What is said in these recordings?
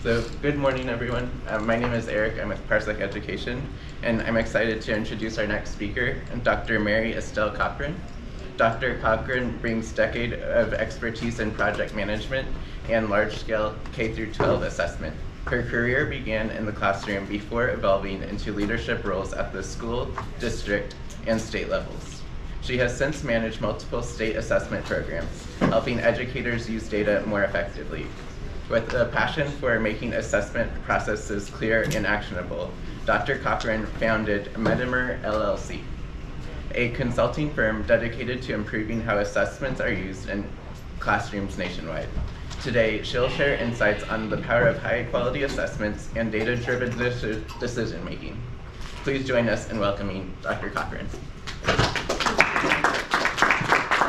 So good morning, everyone. My name is Eric. I'm with Parsec Education, and I'm excited to introduce our next speaker, Dr. Mary Estelle Cochron. Dr. Cochron brings decades of expertise in project management and large-scale K-12 assessment. Her career began in the classroom before evolving into leadership roles at the school, district, and state levels. She has since managed multiple state assessment programs, helping educators use data more effectively. With a passion for making assessment processes clear and actionable, Dr. Cochron founded Medimer LLC, a consulting firm dedicated to improving how assessments are used in classrooms nationwide. Today, she'll share insights on the power of high-quality assessments and data-driven decision-making. Please join us in welcoming Dr. Cochron.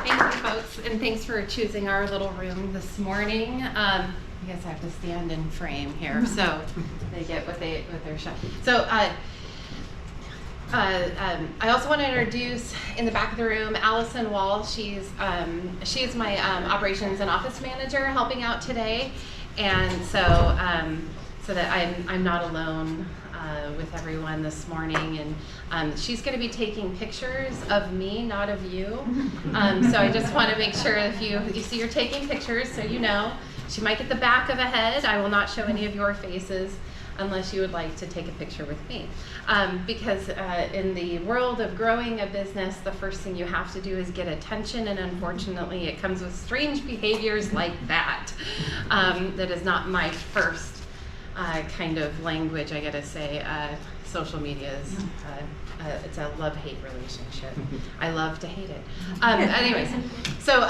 Thank you, folks, and thanks for choosing our little room this morning. I guess I have to stand in frame here, so they get what they're shot. So I also want to introduce in the back of the room Allison Wall. She's my operations and office manager helping out today, and so that I'm not alone with everyone this morning. And she's going to be taking pictures of me, not of you. So I just want to make sure if you see her taking pictures, so you know. She might get the back of a head. I will not show any of your faces unless you would like to take a picture with me. Because in the world of growing a business, the first thing you have to do is get attention, and unfortunately it comes with strange behaviors like that. That is not my first kind of language, I gotta say. Social media is, it's a love-hate relationship. I love to hate it. Anyways, so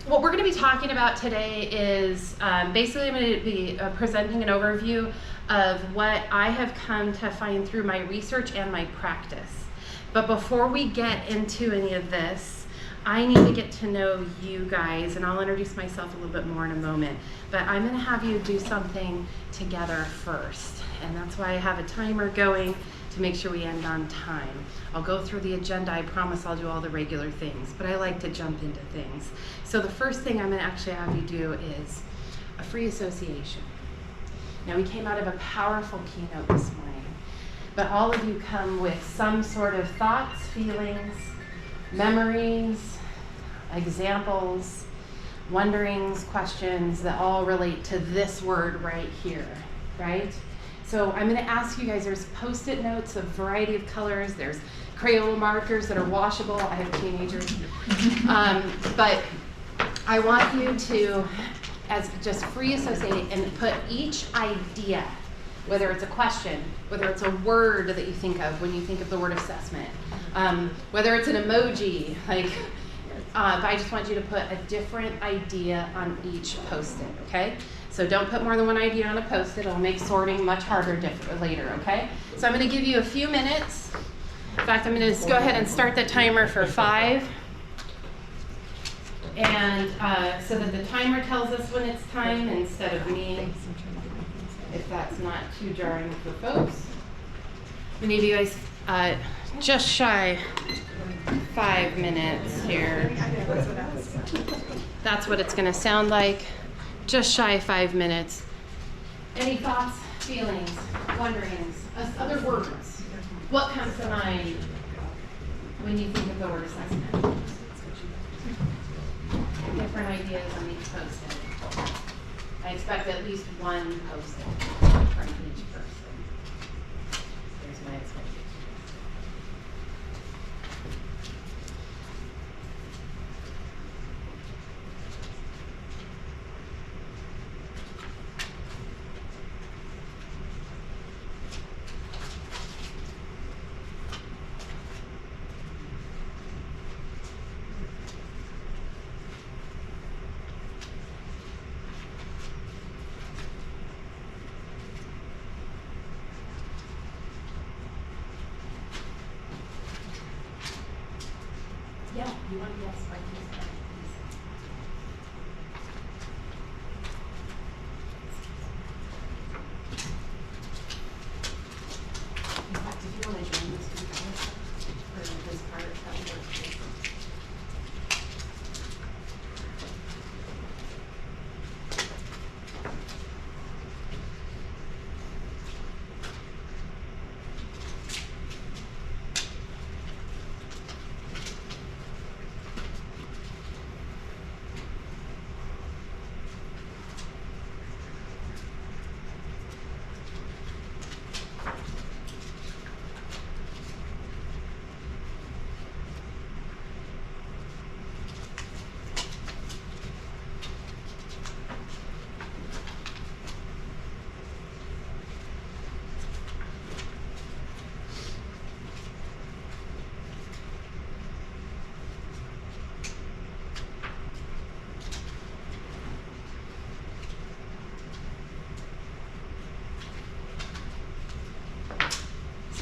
what we're gonna be talking about today is basically I'm gonna be presenting an overview of what I have come to find through my research and my practice. But before we get into any of this, I need to get to know you guys, and I'll introduce myself a little bit more in a moment. But I'm gonna have you do something together first, and that's why I have a timer going to make sure we end on time. I'll go through the agenda. I promise I'll do all the regular things, but I like to jump into things. So the first thing I'm gonna actually have you do is a free association. Now, we came out of a powerful keynote this morning, but all of you come with some sort of thoughts, feelings, memories, examples, wonderings, questions that all relate to this word right here, right? So I'm going to ask you guys, there's Post-it notes of a variety of colors, there's Crayola markers that are washable. I have teenagers. But I want you to as just free associate and put each idea, whether it's a question, whether it's a word that you think of when you think of the word assessment, whether it's an emoji, like, but I just want you to put a different idea on each Post-it, okay? So don't put more than one idea on a Post-it. It'll make sorting much harder later, okay? So I'm gonna give you a few minutes. In fact, I'm gonna just go ahead and start the timer for 5. And so that the timer tells us when it's time instead of me, if that's not too jarring for folks. Many of you guys just shy 5 minutes here. That's what it's going to sound like. Just shy 5 minutes. Any thoughts, feelings, wonderings, other words? What comes to mind when you think of the word assessment? Different ideas on each Post-it. I expect at least one Post-it from each person. There's my expectation. Yeah, you want to guess by this part, please. In fact, if you want to join this for this part, that would work too.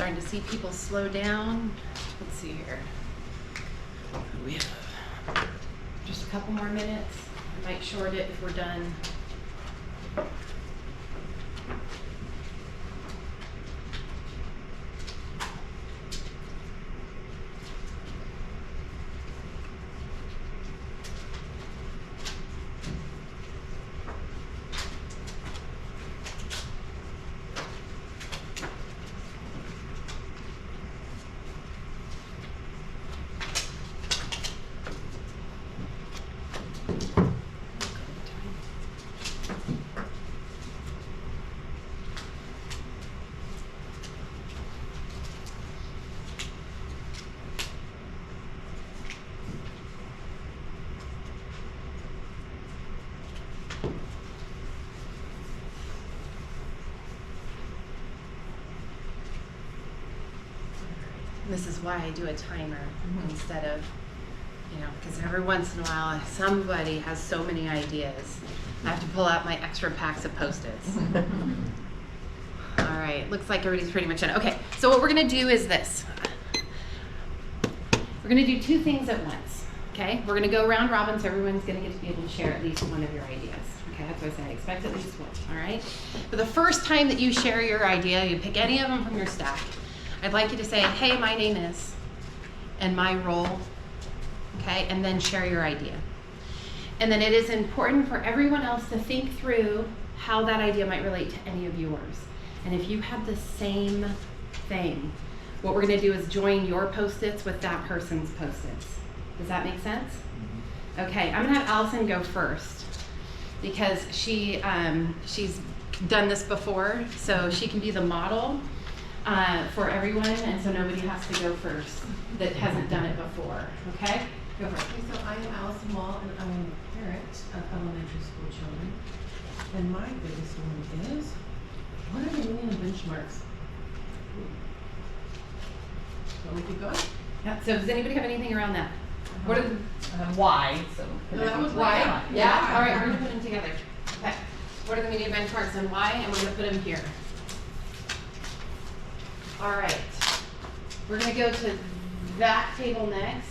starting to see people slow down. Let's see here. We have just a couple more minutes. I might short it if we're done. This is why I do a timer instead of, because every once in a while somebody has so many ideas. I have to pull out my extra packs of Post-its. All right, looks like everybody's pretty much in. Okay, so what we're gonna do is this. We're gonna do two things at once, okay? We're gonna go round robin, so everyone's gonna get to be able to share at least one of your ideas. Okay, that's what I said, expect at least one, all right? But the first time that you share your idea, you pick any of them from your stack, I'd like you to say, hey, my name is, and my role, okay? And then share your idea. And then it is important for everyone else to think through how that idea might relate to any of yours. And if you have the same thing, what we're gonna do is join your Post-its with that person's Post-its. Does that make sense? Okay, I'm gonna have Allison go first because she's done this before, so she can be the model for everyone, and so nobody has to go first that hasn't done it before, okay? Go for it. Okay, so I am Allison Wall, and I'm a parent of elementary school children. And my biggest one is, what are the meaning of benchmarks? Want me to keep going? Yeah, so does anybody have anything around that? What are the, why? So No, that was why? Yeah? why. All right, we're gonna put them together. Okay. What are the media benchmarks and why? And we're gonna put them here. All right. We're gonna go to that table next,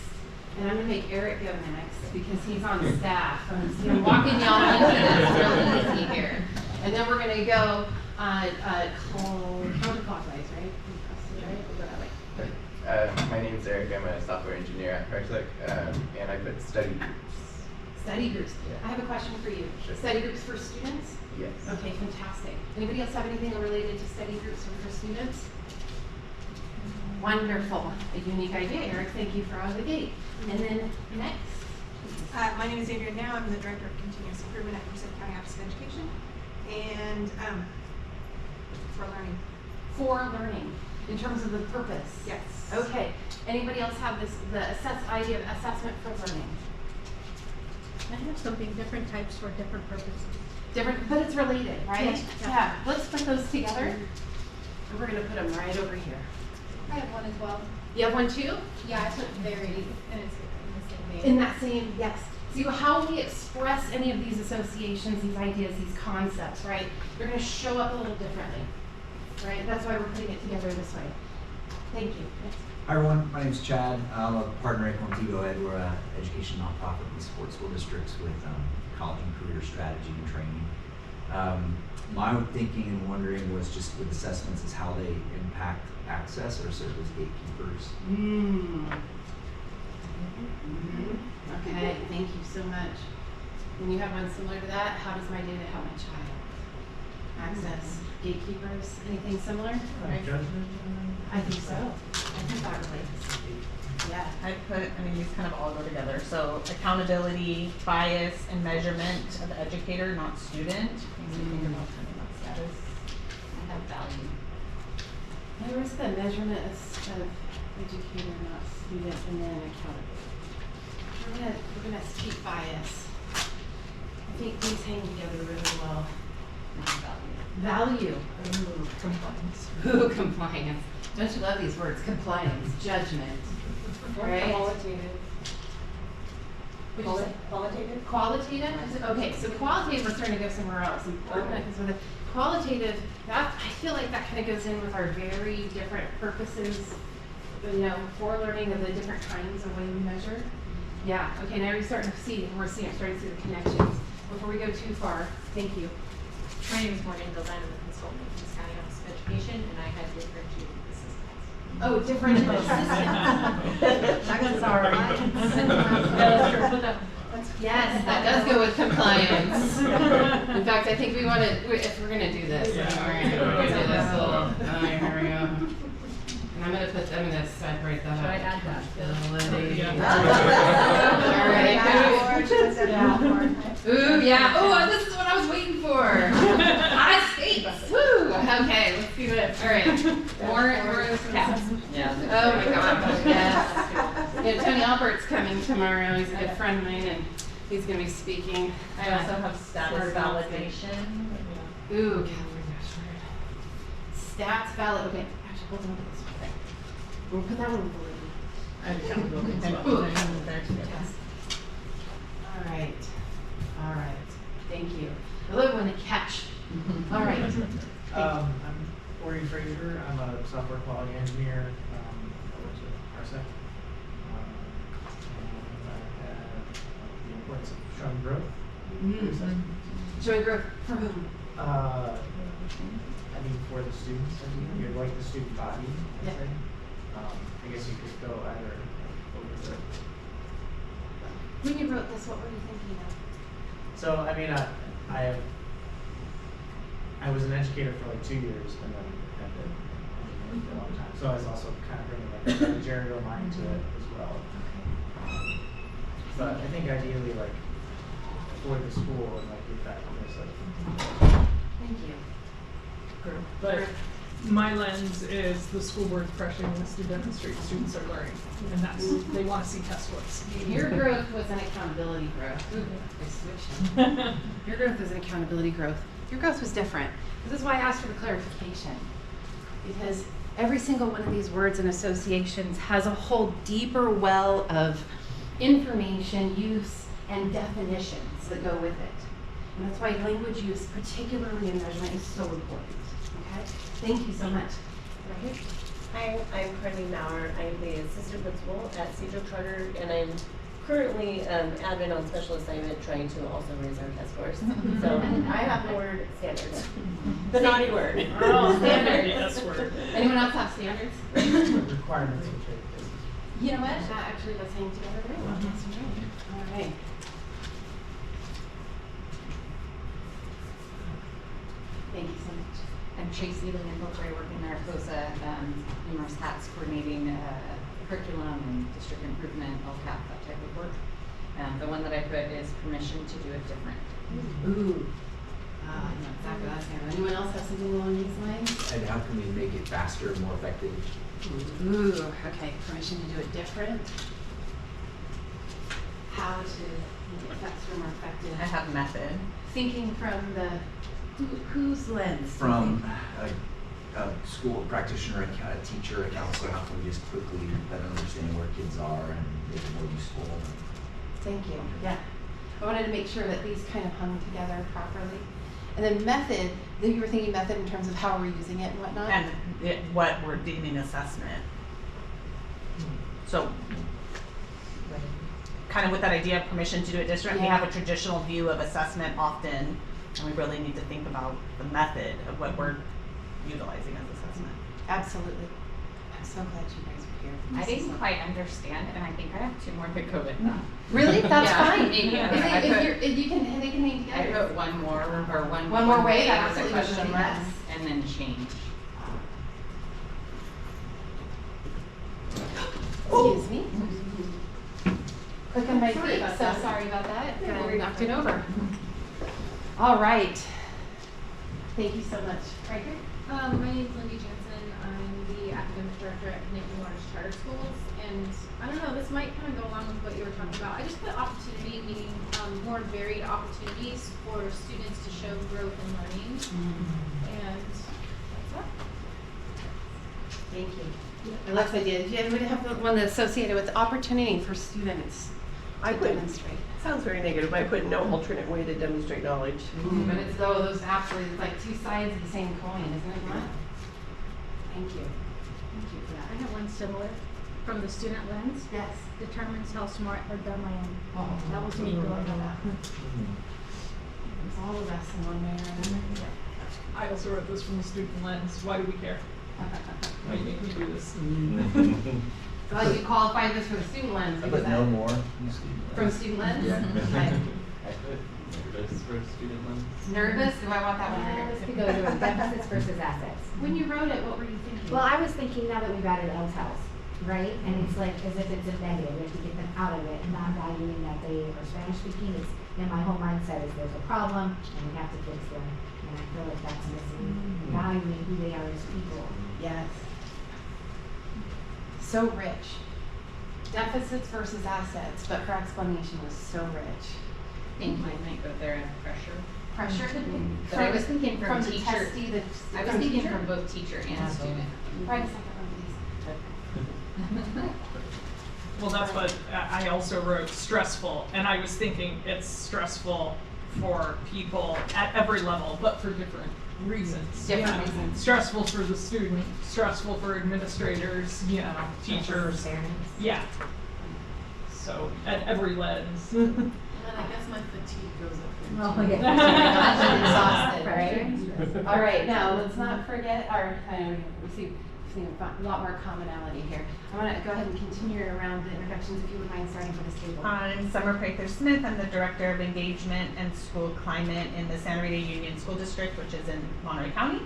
and I'm gonna make Eric go next because he's on staff. I'm walking y'all into this really easy here. And then we're gonna go counterclockwise, right? We'll go that way. My name's Eric. I'm a software engineer at Parsec, and I put study groups. Study groups. Yeah. I have a question for you. Sure. Study groups for students? Yes. Okay, fantastic. Anybody else have anything related to study groups or for students? Wonderful. A unique idea, Eric. Thank you for out of the gate. And then next. My name is Adrienne Now. I'm the Director of Continuous Improvement at Merced County Office of Education. And for learning. For learning, in terms of the purpose. Yes. Okay. Anybody else have the idea of assessment for learning? I have something, different types for different purposes. Different, but it's related, right? Yes. Yeah. Let's put those together. And we're going to put them right over here. I have one as well. You have one too? Yeah, I put very, and it's in the same vein. In that same, yes. See, how we express any of these associations, these ideas, these concepts, right? They're going to show up a little differently, right? That's why we're putting it together this way. Thank you. Yes. Hi everyone, my name is Chad. I'm a partner at Contigo Ed. We're an education nonprofit in support school districts with college and career strategy and training. My thinking and wondering was just with assessments is how they impact access or serve as gatekeepers. Okay, thank you so much. When you have one similar to that, how does my data help my child? Access, gatekeepers, anything similar? Judgment? I think so. I think that relates. Yeah. these kind of all go together. So accountability, bias, and measurement of the educator, not student. Makes me think about kind of that status. I have value. There was the measurement of educator, not student, and then accountability. We're gonna keep bias. I think these hang together really well. Value. Ooh, compliance. Ooh, compliance. Don't you love these words? Compliance, judgment, right? Qualitative. What'd you say? Qualitative? Qualitative? Is it- Okay, so qualitative, we're starting to go somewhere else. Because with the qualitative, that I feel like that kind of goes in with our very different purposes, you know, for learning of the different kinds of way we measure. Yeah. Okay. Now we're starting to see the connections. Before we go too far, thank you. My name is Morgan Gills. I'm a consultant in this County Office of Education, and I had differentiated assistants. Oh, differential assistance. Sorry. Yes, that does go with compliance. In fact, I think we want to, if we're going to do this, we're going to do this little, here we go. And I'm going to separate that Should I out. add that? Accountability. All right. Ooh, yeah. Oh, this is what I was waiting for. High stakes. Woo. Okay, let's see this. All right. More caps. Yeah. Oh my gosh, yes. Yeah, Tony Albert's coming tomorrow. He's a good friend of mine, and he's going to be speaking. I also have status validation. Ooh, stats valid. Okay, actually, hold on to this one. We'll put that one with the lady. I have accountability as well. There too. All right. All right. Thank you. I love when they catch. All right. I'm Corey Fraser. I'm a software quality engineer. I work with Parsec. And I have the importance of showing growth. Showing growth for whom? I mean, for the students, you're like the student body, I'd say. I guess you could go either over the. When you wrote this, what were you thinking of? So, I mean, I was an educator for like 2 years and then had been for a long time. So I was also kind of bringing like a managerial mind to it as well. But I think ideally, like, for the school and like the effectiveness of. Thank you. But my lens is the school board pressuring us to demonstrate students are learning, and that's they want to see test scores. Your growth was an accountability growth. Ooh, I switched. Your growth was an accountability growth. Your growth was different. This is why I asked for the clarification. Because every single one of these words and associations has a whole deeper well of information, use, and definitions that go with it. And that's why language use, particularly in measurement, is so important. Okay? Thank you so much. Right here. Hi, I'm Carly Maurer. I'm the assistant principal at Cedro Charter, and I'm currently admin on special assignment trying to also raise our test scores. So I have the word standards. The naughty word. Oh, standards. Yes, word. Anyone else have standards? Requirements which are. You know what? That actually does hang together very well. Yes, right. All right. Thank you so much. I'm Tracy Leandro-Gray, working there at COSA, numerous hats coordinating curriculum and district improvement, LCAP, that type of work. The one that I put is permission to do it different. Ooh. I know exactly what I was saying. Anyone else have something along these lines? And how can we make it faster and more effective? Ooh, okay. Permission to do it different. How to make it faster, more effective. I have method. Thinking from the whose lens? From a school practitioner, a teacher, a counselor, how can we just quickly better understand where kids are and make it more useful? Thank you. Yeah. I wanted to make sure that these kind of hung together properly. And then method, that you were thinking method in terms of how we're using it and whatnot? And what we're deeming assessment. So, kind of with that idea of permission to do it different, we have a traditional view of assessment often, and we really need to think about the method of what we're utilizing as assessment. Absolutely. I'm so glad you guys were here. I didn't quite understand, and I think I have 2 more to go with that. Really? That's fine. Yeah. If you can, they can hang together. I wrote one more, or one more way. That Absolutely. was a question Less. and then change. Excuse me. Quick on my feet. So sorry about that. I knocked it over. All right. Thank you so much. Right here. My name is Lindy Jensen. I'm the academic director at Connecting Waters Charter Schools, and I don't know, this might kind of go along with what you were talking about. I just put opportunity, meaning more varied opportunities for students to show growth and learning, and that's that. Thank you. I love the idea. Did you anybody have one that's associated with opportunity for students? I to put, demonstrate. sounds very negative, I put no alternate way to demonstrate knowledge. But it's those actually, it's like two sides of the same coin, isn't it, Matt? Thank you. Thank you for I that. have one similar. From the student lens, Yes. determines how smart or dumb I am. Oh, That was me growing up. It's all of us in one way or another. I also wrote this from the student lens. Why do we care? Why do you make me do this? Well, you qualified this for the student lens. I because put no that- more. From student lens? Yeah. Right. I put nervous for student loans. Nervous? Do I want that one? Let's go to deficits versus assets. When you wrote it, what were you thinking? Well, I was thinking now that we've added LTELs, right? And it's like as if it's a negative, we have to get them out of it, not valuing that they are Spanish speaking. It's, and my whole mindset is there's a problem and we have to fix them. And I feel like that's missing, valuing who they are as people. Yes. So rich. Deficits versus assets, but her explanation was so rich. Think mine might go there and pressure. Pressure could be. But I was thinking from the teacher. testy, I was from thinking teacher? from both teacher and student. Write a second one, please. Well, that's what I also wrote, stressful, and I was thinking it's stressful for people at every level, but for different reasons. Different reasons. Stressful for the student, stressful for administrators, teachers. Yeah. So at every lens. And I guess my fatigue goes up there. Oh, yeah. Exhausted, right? All right, now let's not forget our, we see a lot more commonality here. I want to go ahead and continue around the introductions if you would mind starting with this table. I'm Summer Prather-Smith. I'm the Director of Engagement and School Climate in the Santa Rita Union School District, which is in Monterey County.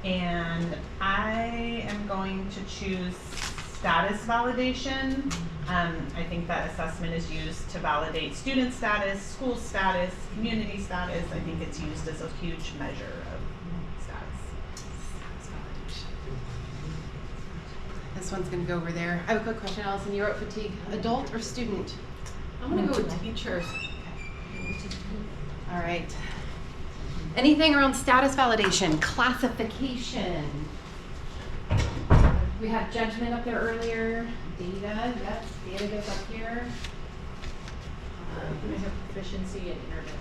And I am going to choose status validation. I think that assessment is used to validate student status, school status, community status. I think it's used as a huge measure of status. This one's going to go over there. I have a quick question, Allison. You wrote fatigue. Adult or student? I'm gonna go with teachers. All right. Anything around status validation, classification. We had judgment up there earlier. Data, yes, data goes up here. I have proficiency and intervention.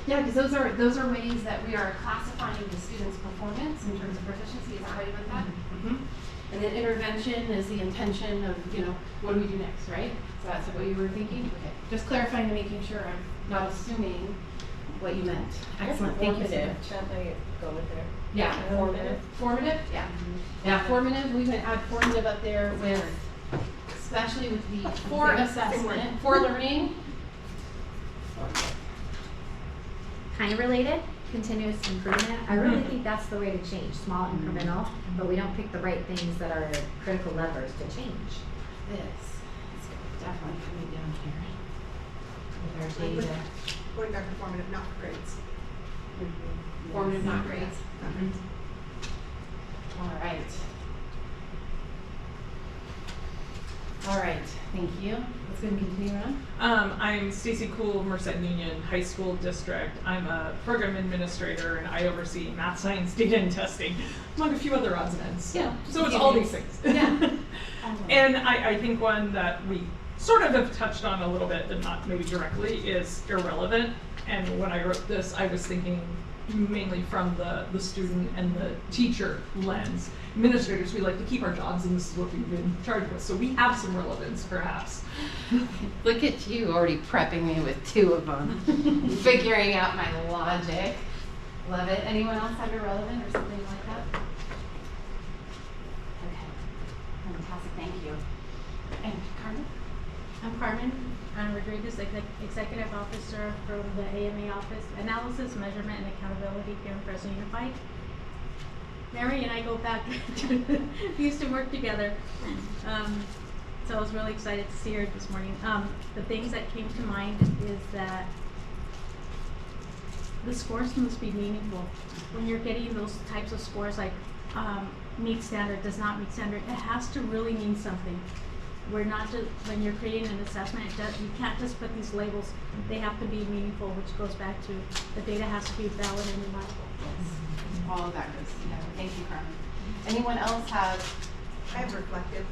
Yeah, because those are ways that we are classifying the student's performance in terms of proficiency. Is that how you meant that? Mm-hmm. And then intervention is the intention of, what do we do next, right? So that's what you were thinking? Okay. Just clarifying and making sure I'm not assuming what you meant. Excellent, thank you so much. That might go with there. Yeah. Formative. Formative? Yeah. Yeah, formative, we can add formative up there with, especially with the for assessment, for learning. Kind of related, continuous improvement. I really think that's the way to change, small incremental, but we don't pick the right things that are critical levers to change. This is definitely coming down here with our data. Going back to formative, not for grades. Formative, not grades. All right. All right, thank you. Let's go and continue on. I'm Stacy Kuhl, Merced Union High School District. I'm a program administrator and I oversee math, science, data, and testing, among a few other odds and ends. Yeah. So it's all these things. Yeah. And I think one that we sort of have touched on a little bit, but not maybe directly, is irrelevant. And when I wrote this, I was thinking mainly from the student and the teacher lens. Administrators, we like to keep our jobs, and this is what we've been charged with. So we have some relevance, perhaps. Look at you already prepping me with two of them, figuring out my logic. Love it. Anyone else have irrelevant or something like that? Okay, fantastic. Thank you. And Carmen? I'm Carmen. I'm Rodriguez, Executive Officer from the AMA Office, Analysis, Measurement, and Accountability here in Fresno Unified. Mary and I go back we used to work together. So I was really excited to see her this morning. The things that came to mind is that the scores must be meaningful. When you're getting those types of scores like meet standard, does not meet standard, it has to really mean something. We're not just, when you're creating an assessment, you can't just put these labels. They have to be meaningful, which goes back to the data has to be valid and reliable. Yes. All of that goes together. Thank you, Carmen. Anyone else have? I have reflective.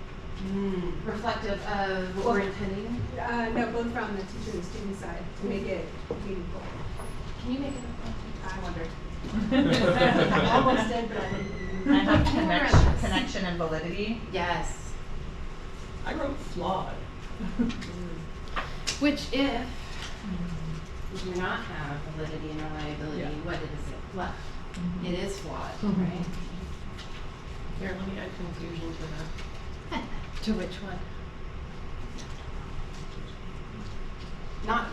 Reflective of what we're intending? No, both from the teacher and the student side to make it meaningful. Can you make it reflective? I wonder. I I almost did, but I didn't. I have connection and validity. Yes. I wrote flawed. Which if you do not have validity and reliability, Yeah. what is it left? It is flawed, Mhm. right? Here, let me add confusion to that. To which one? Not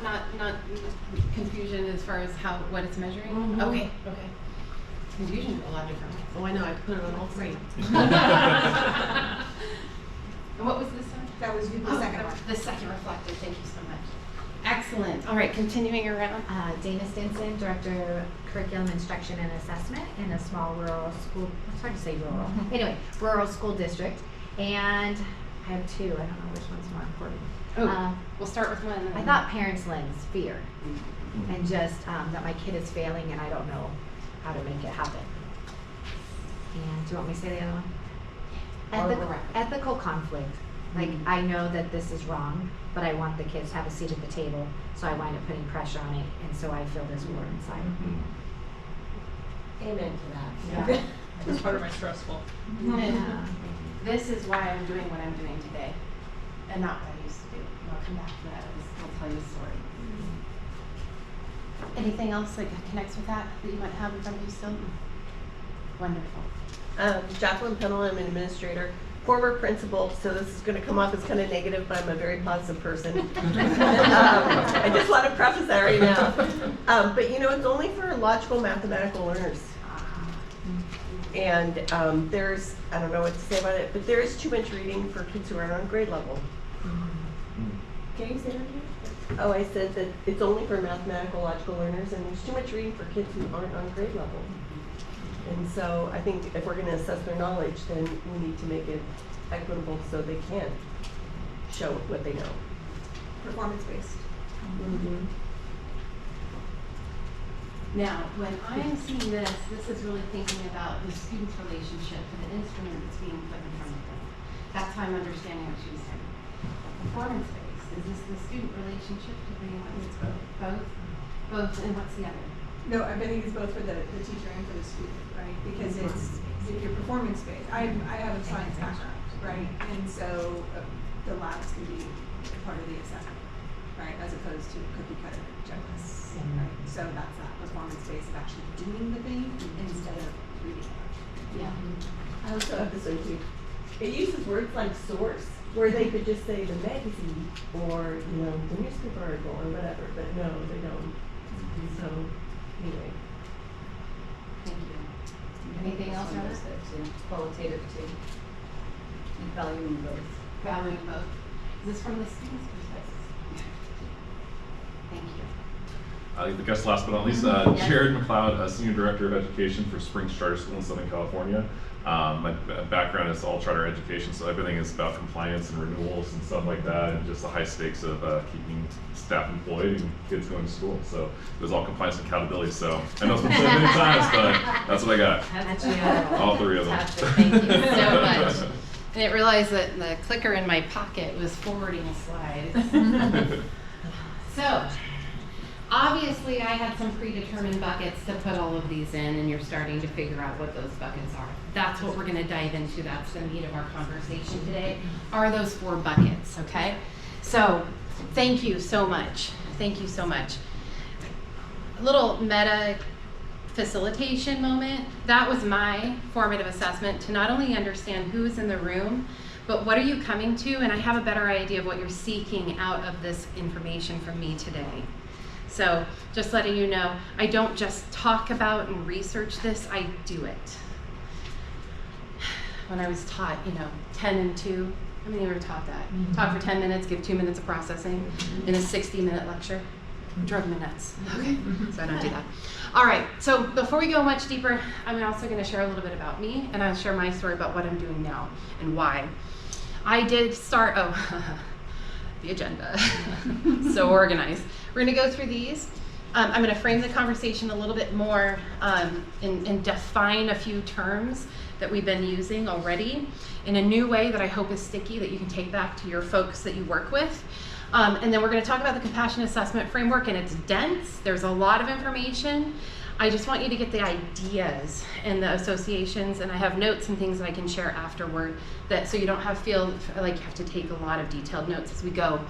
confusion as far as what it's measuring? Mhm. Okay. Confusion a lot different. Oh, I know, I put it on all three. And what was this one? That was the second one. The second reflective, thank you so much. Excellent. All right, continuing around. Dana Stinson, Director of Curriculum Instruction and Assessment in a small rural school, it's hard to say rural, anyway, rural school district. And I have two, I don't know which one's more important. We'll start with one. I thought parents' lens, fear, and just that my kid is failing and I don't know how to make it happen. And do you want me to say the other one? Ethical conflict. Like, I know that this is wrong, but I want the kids to have a seat at the table, so I wind up putting pressure on it, and so I feel this war inside. Amen to that. Yeah. It's part of my stressful. Yeah. This is why I'm doing what I'm doing today, and not what I used to do. And I'll come back to that. I'll tell you a story. Anything else that connects with that you might have in front of you still? Wonderful. Jacqueline Pennell, I'm an administrator, former principal, so this is going to come off as kind of negative, but I'm a very positive person. I just want to preface that right now. But you know, it's only for logical mathematical learners. And there's, I don't know what to say about it, but there is too much reading for kids who aren't on grade level. Can you say that again? Oh, I said that it's only for mathematical logical learners, and there's too much reading for kids who aren't on grade level. And so I think if we're going to assess their knowledge, then we need to make it equitable so they can show what they know. Performance-based. Mm-hmm. Now, when I'm seeing this is really thinking about the student's relationship to the instrument that's being put in front of them. That's how I'm understanding what she was saying. Performance-based, is this the student relationship to bringing what is both? Both, and what's the other? No, I think it's both for the teacher and for the student, right? Because it's, if you're performance-based, I have a science background, right? And so the labs can be part of the assessment, right? As opposed to cookie cutter checklists, right? So that's that performance-based of actually doing the thing instead of reading it. Yeah. I also have this one too. It uses words like source, where they could just say the magazine or, you know, the newspaper article or whatever, but no, they don't. So, anyway. Thank you. Anything else, Rose? Qualitative too. And valuing both. Valuing both. Is this from the student's perspective? Thank you. I guess last but not least, Jared McLeod, Senior Director of Education for Springs Charter School in Southern California. My background is all charter education, so everything is about compliance and renewals and stuff like that, and just the high stakes of keeping staff employed and kids going to school. So it was all compliance and accountability. So I know it's been said many times, but that's what I got. That's beautiful. All three of them. Fantastic. Thank you so much. I didn't realize that the clicker in my pocket was forwarding slides. So, obviously I had some predetermined buckets to put all of these in, and you're starting to figure out what those buckets are. That's what we're going to dive into. That's the meat of our conversation today, are those 4 buckets, okay? So, thank you so much. Thank you so much. A little meta facilitation moment. That was my formative assessment, to not only understand who's in the room, but what are you coming to, and I have a better idea of what you're seeking out of this information from me today. So just letting you know, I don't just talk about and research this, I do it. When I was taught, 10 and 2, how many were taught that? Mm-hmm. Talk for 10 minutes, give 2 minutes of processing in a 60-minute lecture. Drove me nuts. Okay, so I don't do that. All right, so before we go much deeper, I'm also going to share a little bit about me, and I'll share my story about what I'm doing now and why. I did start, the agenda, so organized. We're going to go through these, I'm going to frame the conversation a little bit more and define a few terms that we've been using already in a new way that I hope is sticky, that you can take back to your folks that you work with. And then we're going to talk about the compassion assessment framework, and it's dense. There's a lot of information. I just want you to get the ideas and the associations, and I have notes and things that I can share afterward, that so you don't feel like you have to take a lot of detailed notes as we go.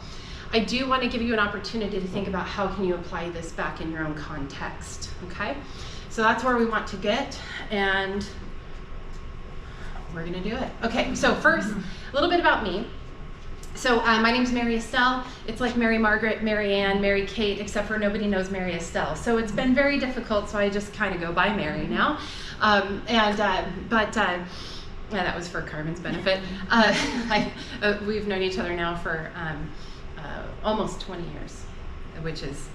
I do want to give you an opportunity to think about how can you apply this back in your own context, okay? So that's where we want to get, and we're going to do it. Okay, so first, a little bit about me. So my name's Mary Estelle. It's like Mary Margaret, Mary Ann, Mary Kate, except for nobody knows Mary Estelle. So it's been very difficult, so I just kind of go by Mary now. That was for Carmen's benefit. We've known each other now for almost 20 years, which is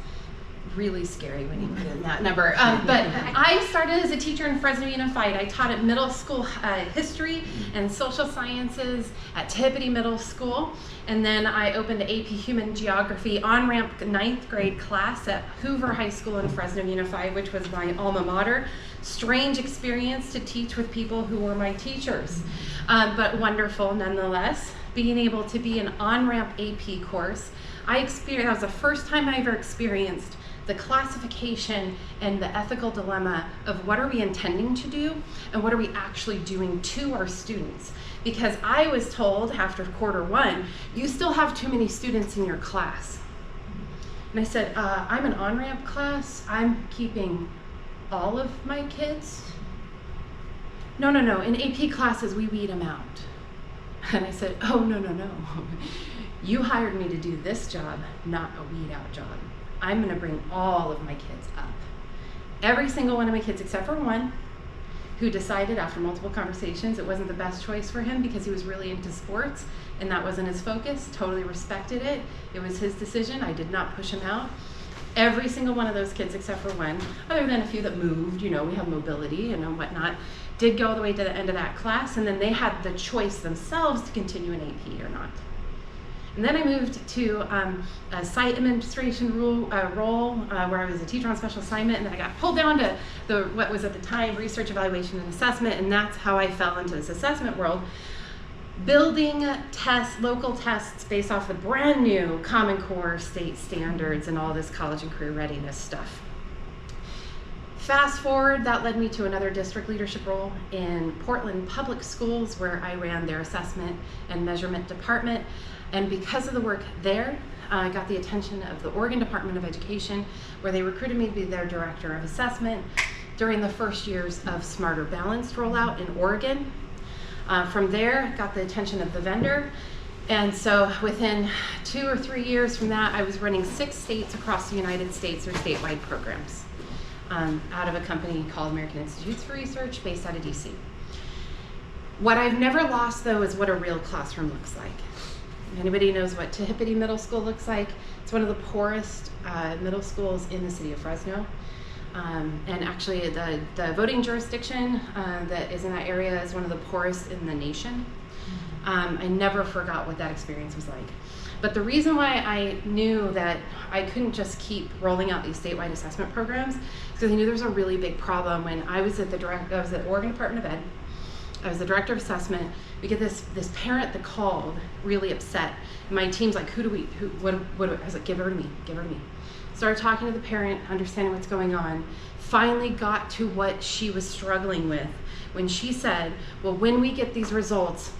really scary when you put in that number. But I started as a teacher in Fresno Unified. I taught at middle school history and social sciences at Tippity Middle School. And then I opened an AP Human Geography on-ramp 9th grade class at Hoover High School in Fresno Unified, which was my alma mater. Strange experience to teach with people who were my teachers, but wonderful nonetheless. Being able to be an on-ramp AP course, that was the first time I ever experienced the classification and the ethical dilemma of what are we intending to do and what are we actually doing to our students. Because I was told after quarter one, you still have too many students in your class. And I said, I'm an on-ramp class, I'm keeping all of my kids? No, in AP classes we weed them out. And I said, oh, no. You hired me to do this job, not a weed out job. I'm gonna bring all of my kids up. Every single one of my kids, except for one, who decided after multiple conversations it wasn't the best choice for him because he was really into sports and that wasn't his focus, totally respected it. It was his decision, I did not push him out. Every single one of those kids, except for one, other than a few that moved, we have mobility and whatnot, did go all the way to the end of that class, and then they had the choice themselves to continue in AP or not. And then I moved to a site administration role where I was a teacher on special assignment, and then I got pulled down to what was at the time research, evaluation, and assessment, and that's how I fell into this assessment world. Building tests, local tests based off the brand new Common Core state standards and all this college and career readiness stuff. Fast forward, that led me to another district leadership role in Portland Public Schools, where I ran their assessment and measurement department. And because of the work there, I got the attention of the Oregon Department of Education, where they recruited me to be their director of assessment during the first years of Smarter Balanced rollout in Oregon. From there, got the attention of the vendor. And so within 2 or 3 years from that, I was running 6 states across the United States, or statewide programs, out of a company called American Institutes for Research based out of DC. What I've never lost, though, is what a real classroom looks like. Anybody knows what Tippity Middle School looks like? It's one of the poorest middle schools in the city of Fresno. And actually the voting jurisdiction that is in that area is one of the poorest in the nation. I never forgot what that experience was like. But the reason why I knew that I couldn't just keep rolling out these statewide assessment programs is because I knew there was a really big problem. When I was at the Oregon Department of Ed, I was the director of assessment. We get this parent that called, really upset. And my team's like, what, I was like, give her to me. Started talking to the parent, understanding what's going on. Finally got to what she was struggling with when she said, well, when we get these results,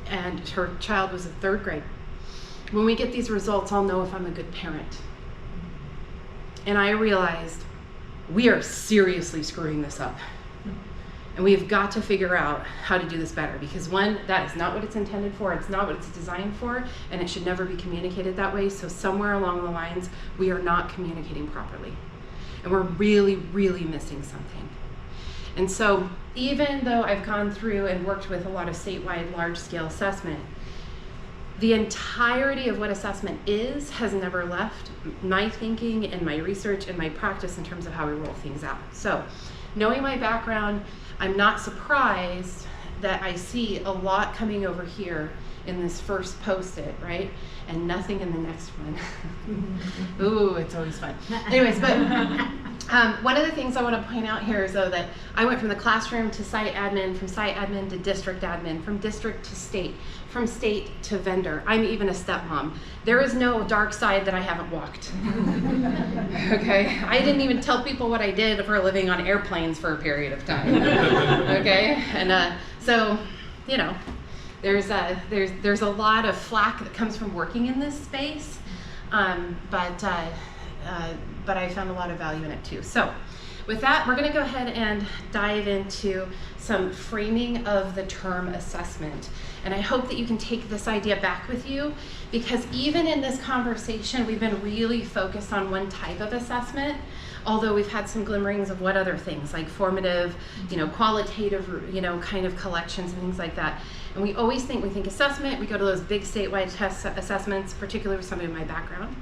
and her child was in 3rd grade, when we get these results, I'll know if I'm a good parent. And I realized we are seriously screwing this up. And we've got to figure out how to do this better, because one, that is not what it's intended for, it's not what it's designed for, and it should never be communicated that way. So somewhere along the lines, we are not communicating properly. And we're really, really missing something. And so even though I've gone through and worked with a lot of statewide large-scale assessment, the entirety of what assessment is has never left my thinking and my research and my practice in terms of how we roll things out. So knowing my background, I'm not surprised that I see a lot coming over here in this first post-it, right? And nothing in the next one. Ooh, it's always fun. Anyways, but one of the things I want to point out here is though that I went from the classroom to site admin, from site admin to district admin, from district to state, from state to vendor. I'm even a stepmom. There is no dark side that I haven't walked. Okay, I didn't even tell people what I did for a living on airplanes for a period of time. Okay, and so, you know, there's a lot of flack that comes from working in this space, but I found a lot of value in it too. So with that, we're going to go ahead and dive into some framing of the term assessment. And I hope that you can take this idea back with you, because even in this conversation, we've been really focused on one type of assessment, although we've had some glimmerings of what other things, like formative, you know, qualitative, you know, kind of collections and things like that. And we always think, assessment, we go to those big statewide test assessments, particularly with somebody in my background.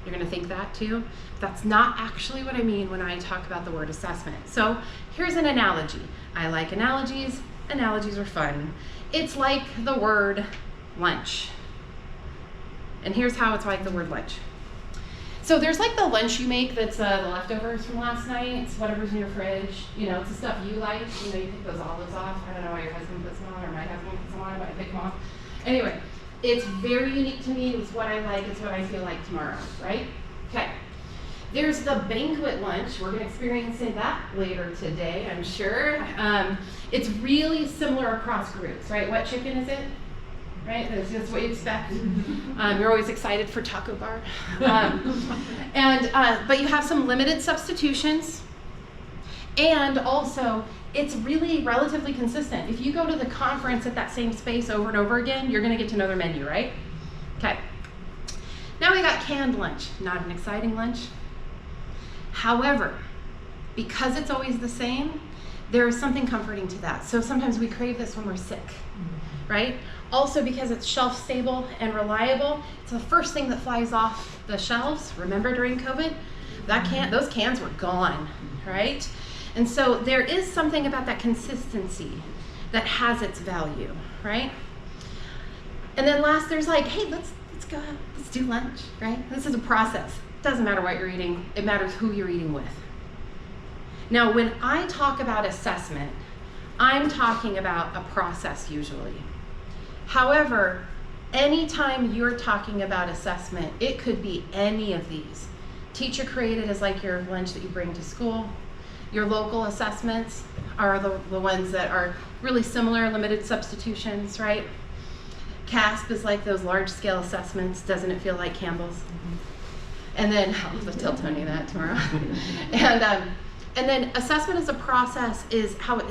You're going to think that too. That's not actually what I mean when I talk about the word assessment. So here's an analogy. I like analogies. Analogies are fun. It's like the word lunch. And here's how it's like the word lunch. So there's like the lunch you make that's the leftovers from last night. It's whatever's in your fridge. You know, it's the stuff you like. You know, you pick those olives off. I don't know why your husband puts them on or my husband puts them on, but I pick them off. Anyway, it's very unique to me. It's what I like. It's what I feel like tomorrow, right? Okay. There's the banquet lunch. We're going to experience that later today, I'm sure. It's really similar across groups, right? What chicken is it? Right? That's what you expect. You're always excited for taco bar. But you have some limited substitutions. And also, it's really relatively consistent. If you go to the conference at that same space over and over again, you're going to get to know their menu, right? Okay. Now we got canned lunch. Not an exciting lunch. However, because it's always the same, there is something comforting to that. So sometimes we crave this when we're sick, right? Also, because it's shelf stable and reliable, it's the first thing that flies off the shelves. Remember during COVID? Those cans were gone, right? And so there is something about that consistency that has its value, right? And then last, there's like, hey, let's go out, let's do lunch, right? This is a process. Doesn't matter what you're eating, it matters who you're eating with. Now, when I talk about assessment, I'm talking about a process usually. However, anytime you're talking about assessment, it could be any of these. Teacher created is like your lunch that you bring to school. Your local assessments are the ones that are really similar, limited substitutions, right? CASP is like those large scale assessments. Doesn't it feel like Campbell's? And then, I'll tell Tony that tomorrow. And then assessment as a process is how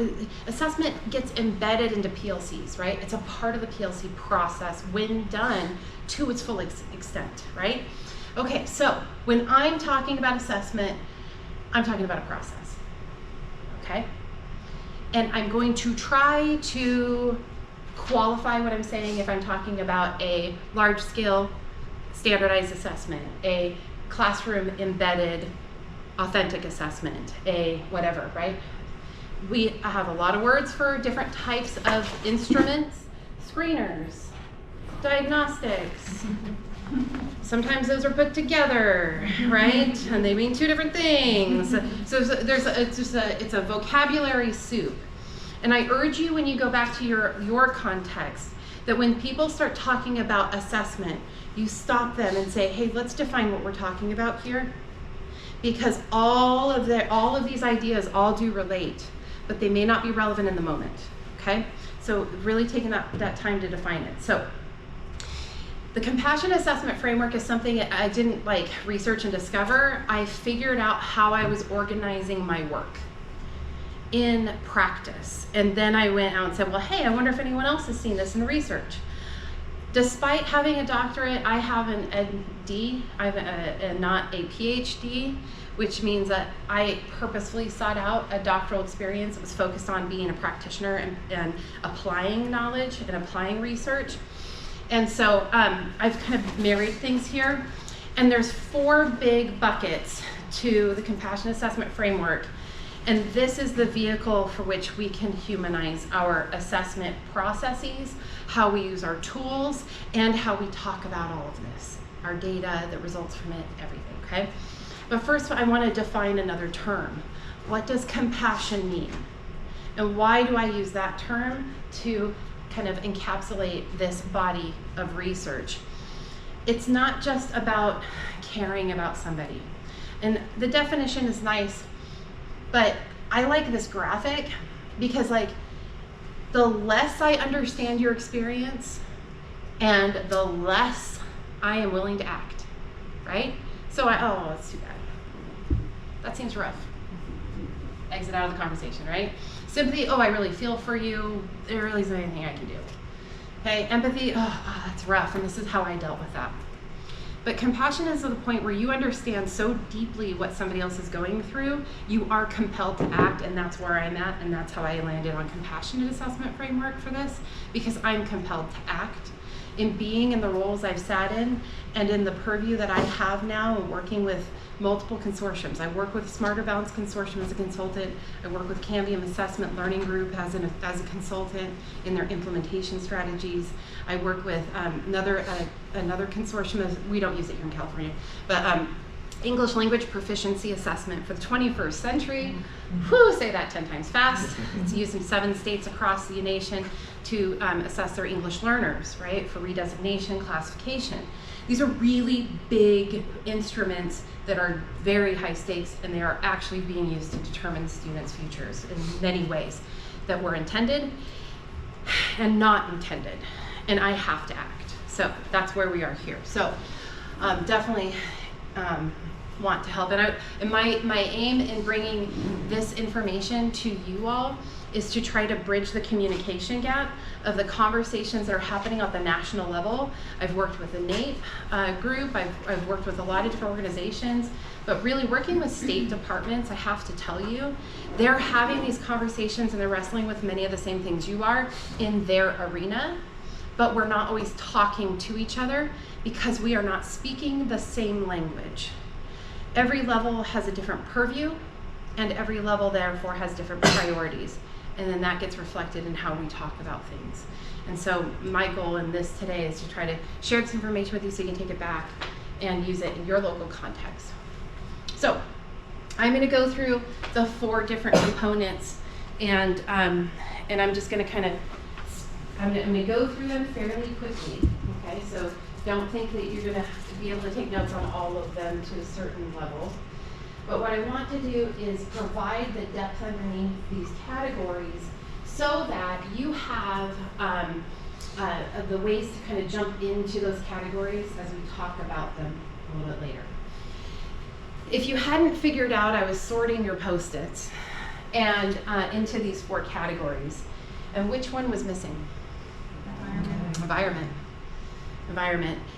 assessment gets embedded into PLCs, right? It's a part of the PLC process when done to its full extent, right? Okay, so when I'm talking about assessment, I'm talking about a process, okay? And I'm going to try to qualify what I'm saying if I'm talking about a large-scale standardized assessment, a classroom embedded authentic assessment, a whatever, right? We have a lot of words for different types of instruments, screeners, diagnostics. Sometimes those are put together, right? And they mean two different things. So it's a vocabulary soup. And I urge you, when you go back to your context, that when people start talking about assessment, you stop them and say, hey, let's define what we're talking about here. Because all of these ideas all do relate, but they may not be relevant in the moment, okay? So really taking that time to define it. So the compassion assessment framework is something I didn't research and discover. I figured out how I was organizing my work in practice. And then I went out and said, well, hey, I wonder if anyone else has seen this in the research. Despite having a doctorate, I have an MD, not a PhD, which means that I purposefully sought out a doctoral experience that was focused on being a practitioner and applying knowledge and applying research. And so I've kind of married things here. And there's 4 big buckets to the compassion assessment framework. And this is the vehicle for which we can humanize our assessment processes, how we use our tools, and how we talk about all of this, our data, the results from it, everything, okay? But first, I want to define another term. What does compassion mean? And why do I use that term to kind of encapsulate this body of research? It's not just about caring about somebody. And the definition is nice, but I like this graphic because, like, the less I understand your experience and the less I am willing to act, right? So oh, it's too bad. That seems rough. Exit out of the conversation, right? Sympathy, oh, I really feel for you. There really isn't anything I can do. Okay, empathy, oh, that's rough, and this is how I dealt with that. But compassion is at the point where you understand so deeply what somebody else is going through, you are compelled to act, and that's where I'm at, and that's how I landed on compassionate assessment framework for this, because I'm compelled to act. In being in the roles I've sat in, and in the purview that I have now, working with multiple consortiums. I work with Smarter Balance Consortium as a consultant. I work with Cambium Assessment Learning Group as a consultant in their implementation strategies. I work with another consortium, we don't use it here in California, but English Language Proficiency Assessment for the 21st century. Whew, say that 10 times fast. It's used in 7 states across the nation to assess their English learners, right, for redesignation, classification. These are really big instruments that are very high stakes, and they are actually being used to determine students' futures in many ways that were intended and not intended, and I have to act. So that's where we are here. So definitely want to help. And my aim in bringing this information to you all is to try to bridge the communication gap of the conversations that are happening at the national level. I've worked with the NAEP group, I've worked with a lot of different organizations, but really working with state departments, I have to tell you, they're having these conversations and they're wrestling with many of the same things you are in their arena, but we're not always talking to each other because we are not speaking the same language. Every level has a different purview, and every level therefore has different priorities. And then that gets reflected in how we talk about things. And so my goal in this today is to try to share this information with you so you can take it back and use it in your local context. So I'm going to go through the 4 different components, and I'm just going to I'm going to go through them fairly quickly. Okay, so don't think that you're going to be able to take notes on all of them to a certain level. But what I want to do is provide the depth underneath these categories so that you have the ways to kind of jump into those categories as we talk about them a little bit later. If you hadn't figured out, I was sorting your Post-its and into these 4 categories. And which one was missing? Environment.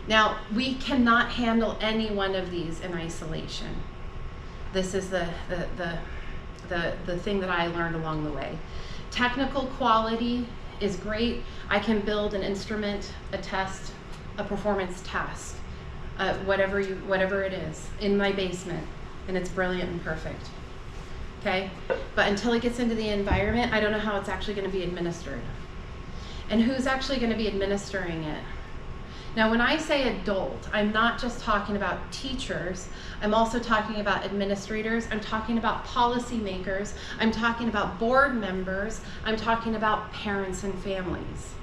Now, we cannot handle any one of these in isolation. This is the thing that I learned along the way. Technical quality is great. I can build an instrument, a test, a performance task, whatever it is, in my basement, and it's brilliant and perfect. Okay? But until it gets into the environment, I don't know how it's actually going to be administered. And who's actually going to be administering it? Now, when I say adult, I'm not just talking about teachers. I'm also talking about administrators. I'm talking about policymakers. I'm talking about board members. I'm talking about parents and families.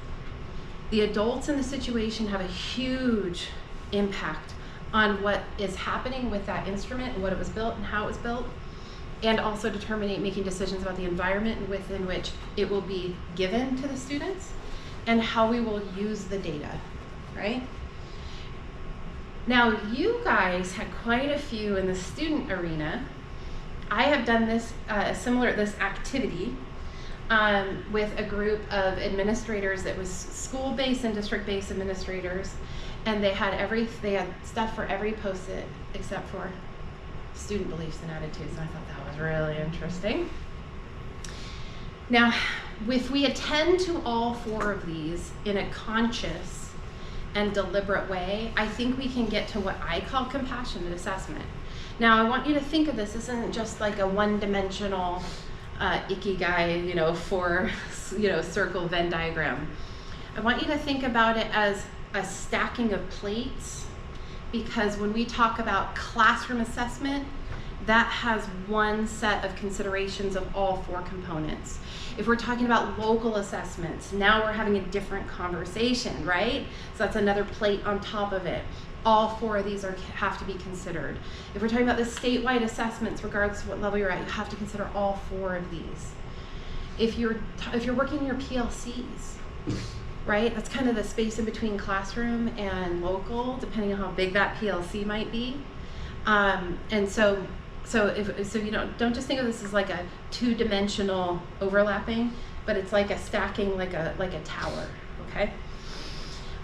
The adults in the situation have a huge impact on what is happening with that instrument and what it was built and how it was built, and also making decisions about the environment within which it will be given to the students and how we will use the data. Right? Now, you guys had quite a few in the student arena. I have done this this activity with a group of administrators that was school-based and district-based administrators, and they had stuff for every Post-it except for student beliefs and attitudes, and I thought that was really interesting. Now, if we attend to all 4 of these in a conscious and deliberate way, I think we can get to what I call compassionate assessment. Now I want you to think of this isn't just like a one-dimensional ikigai, circle Venn diagram. I want you to think about it as a stacking of plates, because when we talk about classroom assessment, that has one set of considerations of all 4 components. If we're talking about local assessments, now we're having a different conversation, right? So that's another plate on top of it. All 4 of these have to be considered. If we're talking about the statewide assessments, regardless of what level you're at, you have to consider all 4 of these. If you're working your PLCs, right? That's kind of the space in between classroom and local, depending on how big that PLC might be. So you know, don't just think of this as like a 2-dimensional overlapping, but it's like a stacking, like a tower. Okay.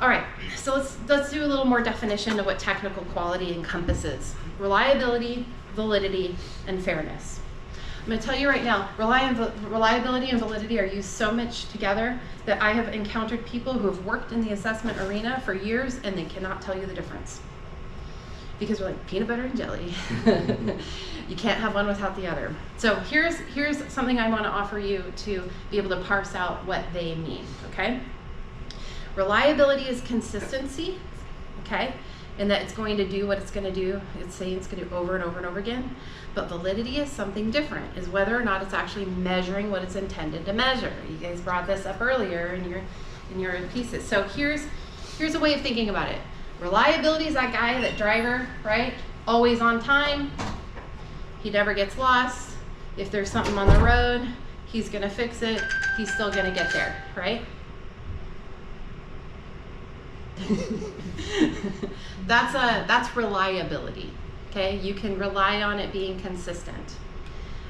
All right. So let's do a little more definition of what technical quality encompasses: reliability, validity, and fairness. I'm going to tell you right now, reliability and validity are used so much together that I have encountered people who have worked in the assessment arena for years and they cannot tell you the difference. Because we're like peanut butter and jelly. You can't have one without the other. So here's something I want to offer you to be able to parse out what they mean, okay? Reliability is consistency, okay? And that it's going to do what it's going to do. It's saying it's going to do over and over and over again. But validity is something different, is whether or not it's actually measuring what it's intended to measure. You guys brought this up earlier in your pieces. So here's a way of thinking about it. Reliability is that driver, right? Always on time. He never gets lost. If there's something on the road, he's gonna fix it. He's still gonna get there, right? That's reliability, okay? You can rely on it being consistent.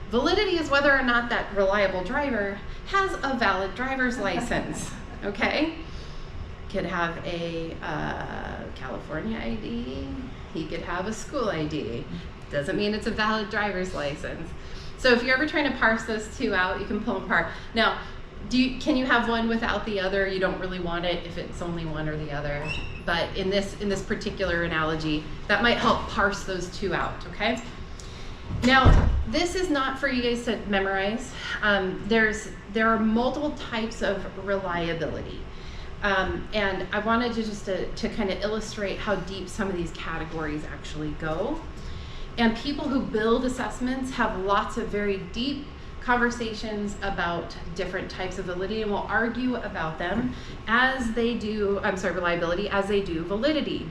Validity is whether or not that reliable driver has a valid driver's license, okay? Could have a California ID, he could have a school ID. Doesn't mean it's a valid driver's license. So if you're ever trying to parse those 2 out, you can pull them apart. Now, can you have one without the other? You don't really want it if it's only one or the other. But in this particular analogy, that might help parse those 2 out, okay? Now, this is not for you guys to memorize. There are multiple types of reliability. And I wanted to kind of illustrate how deep some of these categories actually go. And people who build assessments have lots of very deep conversations about different types of validity, and will argue about them as they do, reliability, as they do validity.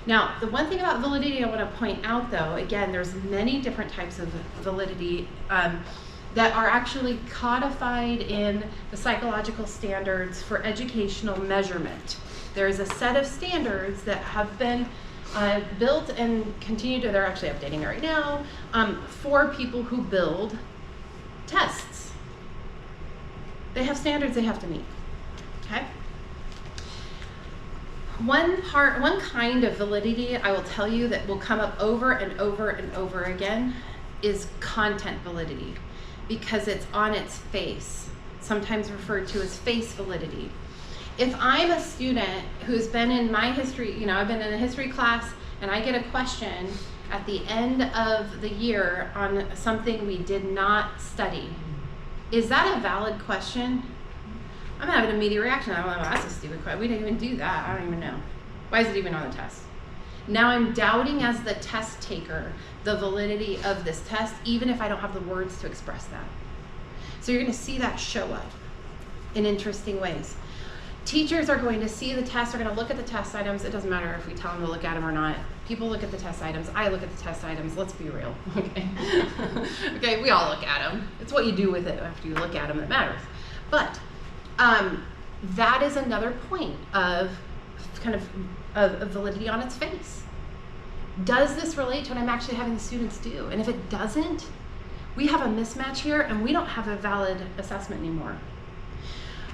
Now, the one thing about validity I want to point out, though, again, there's many different types of validity that are actually codified in the psychological standards for educational measurement. There's a set of standards that have been built and they're actually updating it right now, for people who build tests. They have standards they have to meet, okay? One kind of validity I will tell you that will come up over and over and over again is content validity, because it's on its face, sometimes referred to as face validity. If I'm a student who's been in my history, I've been in a history class and I get a question at the end of the year on something we did not study, is that a valid question? I'm having an immediate reaction. I'm like, that's a stupid question. We didn't even do that. I don't even know. Why is it even on the test? Now I'm doubting as the test taker the validity of this test, even if I don't have the words to express that. So you're going to see that show up in interesting ways. Teachers are going to see the test, they're going to look at the test items. It doesn't matter if we tell them to look at them or not. People look at the test items. I look at the test items. Let's be real, okay? Okay, we all look at them. It's what you do with it after you look at them that matters. But that is another point of of validity on its face. Does this relate to what I'm actually having the students do? And if it doesn't, we have a mismatch here and we don't have a valid assessment anymore.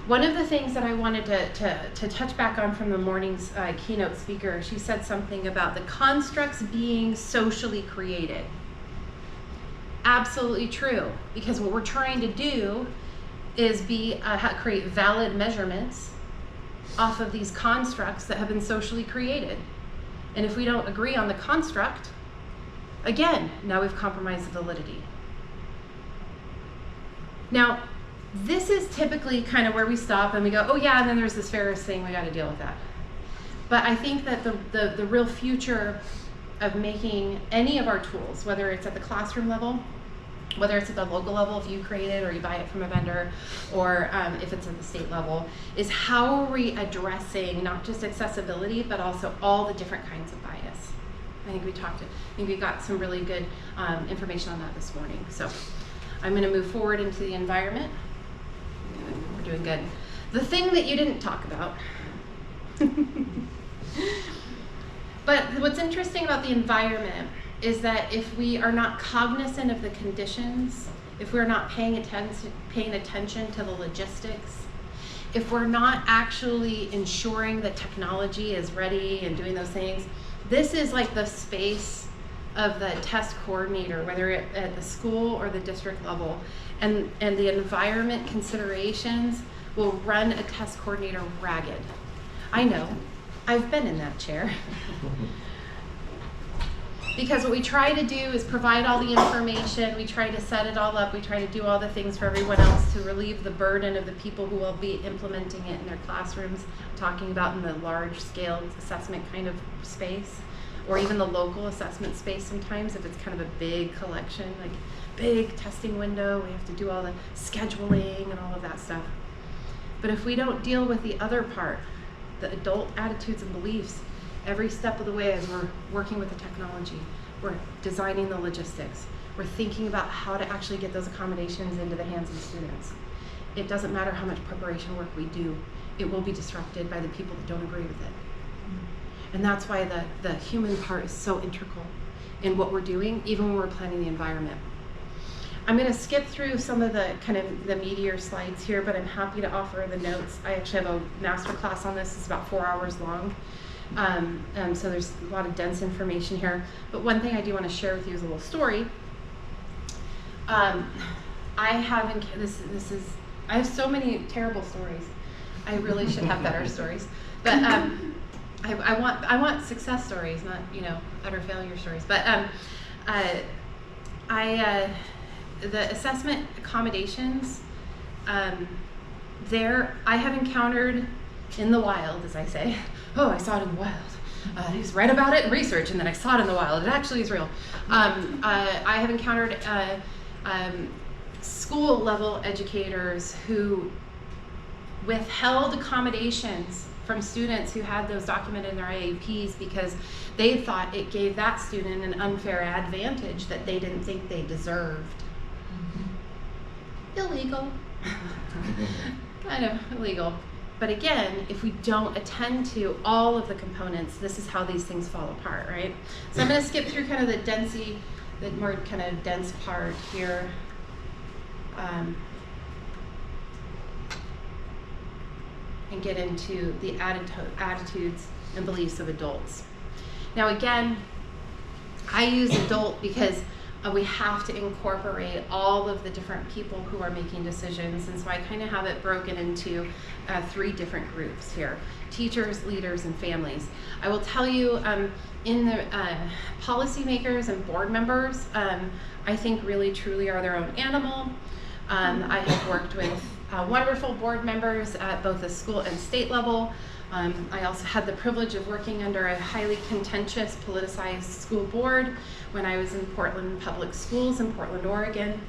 One of the things that I wanted to touch back on from the morning's keynote speaker, she said something about the constructs being socially created. Absolutely true, because what we're trying to do is create valid measurements off of these constructs that have been socially created. And if we don't agree on the construct, Again, now we've compromised the validity. Now, this is typically kind of where we stop and we go, oh yeah, and then there's this Ferris thing, we got to deal with that. But I think that the real future of making any of our tools, whether it's at the classroom level, whether it's at the local level, if you create it or you buy it from a vendor, or if it's at the state level, is how are we addressing not just accessibility, but also all the different kinds of bias. I think we got some really good information on that this morning. So I'm going to move forward into the environment. We're doing good. The thing that you didn't talk about. But what's interesting about the environment is that if we are not cognizant of the conditions, if we're not paying attention to the logistics, if we're not actually ensuring that technology is ready and doing those things, this is like the space of the test coordinator, whether at the school or the district level, and the environment considerations will run a test coordinator ragged. I know, I've been in that chair. Because what we try to do is provide all the information, we try to set it all up, we try to do all the things for everyone else to relieve the burden of the people who will be implementing it in their classrooms, talking about in the large scale assessment kind of space, or even the local assessment space sometimes if it's kind of a big collection, like big testing window, we have to do all the scheduling and all of that stuff. But if we don't deal with the other part, the adult attitudes and beliefs, every step of the way as we're working with the technology, we're designing the logistics, we're thinking about how to actually get those accommodations into the hands of the students. It doesn't matter how much preparation work we do, it will be disrupted by the people that don't agree with it. And that's why the human part is so integral in what we're doing, even when we're planning the environment. I'm going to skip through some of the kind of the meatier slides here, but I'm happy to offer the notes. I actually have a master class on this. It's about 4 hours long. So there's a lot of dense information here. But one thing I do want to share with you is a little story. I have so many terrible stories. I really should have better stories. But I want success stories, not utter failure stories. But the assessment accommodations, there I have encountered in the wild, as I say. Oh, I saw it in the wild. I just read about it in research, and then I saw it in the wild. It actually is real. I have encountered school-level educators who withheld accommodations from students who had those documented in their IEPs because they thought it gave that student an unfair advantage that they didn't think they deserved. Illegal. Kind of illegal. But again, if we don't attend to all of the components, this is how these things fall apart, right? So I'm going to skip through kind of the more kind of dense part here. And get into the attitudes and beliefs of adults. Now again, I use adult because we have to incorporate all of the different people who are making decisions, and so I kind of have it broken into 3 different groups here: teachers, leaders, and families. I will tell you, in the policymakers and board members, I think really truly are their own animal. I have worked with wonderful board members at both the school and state level. I also had the privilege of working under a highly contentious, politicized school board when I was in Portland Public Schools in Portland, Oregon.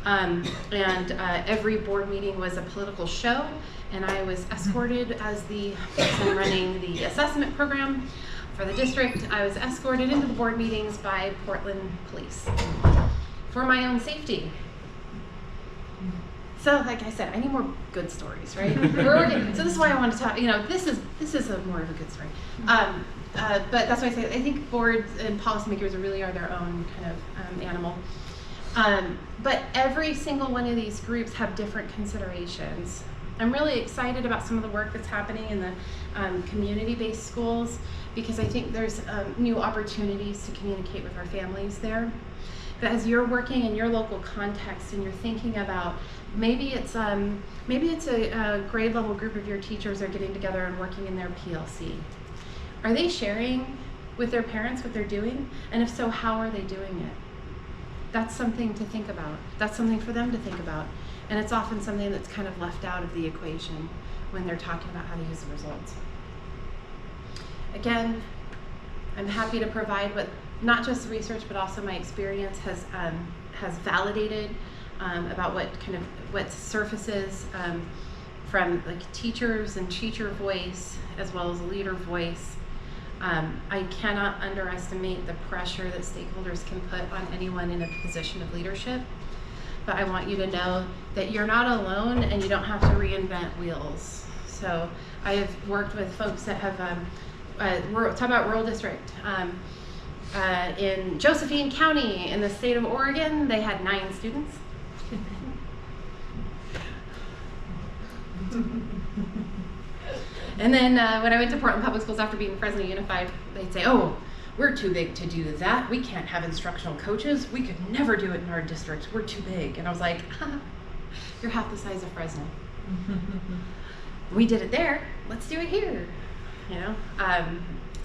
Every board meeting was a political show, and I was escorted as the person running the assessment program for the district. I was escorted into the board meetings by Portland police for my own safety. So, like I said, I need more good stories, right? So this is why I want to talk. This is more of a good story. But that's why I say I think boards and policymakers really are their own kind of animal. But every single one of these groups have different considerations. I'm really excited about some of the work that's happening in the community-based schools because I think there's new opportunities to communicate with our families there. But as you're working in your local context and you're thinking about maybe it's a grade level group of your teachers are getting together and working in their PLC. Are they sharing with their parents what they're doing? And if so, how are they doing it? That's something to think about. That's something for them to think about. And it's often something that's kind of left out of the equation when they're talking about how to use the results. Again, I'm happy to provide what not just research but also my experience has validated about what surfaces from like teachers and teacher voice as well as leader voice. I cannot underestimate the pressure that stakeholders can put on anyone in a position of leadership. But I want you to know that you're not alone and you don't have to reinvent wheels. So I have worked with folks that have, talk about rural district. In Josephine County in the state of Oregon, they had 9 students. And then when I went to Portland Public Schools after being Fresno Unified, they'd say, oh, we're too big to do that. We can't have instructional coaches. We could never do it in our district. We're too big. And I was like, you're half the size of Fresno. We did it there. Let's do it here. You know.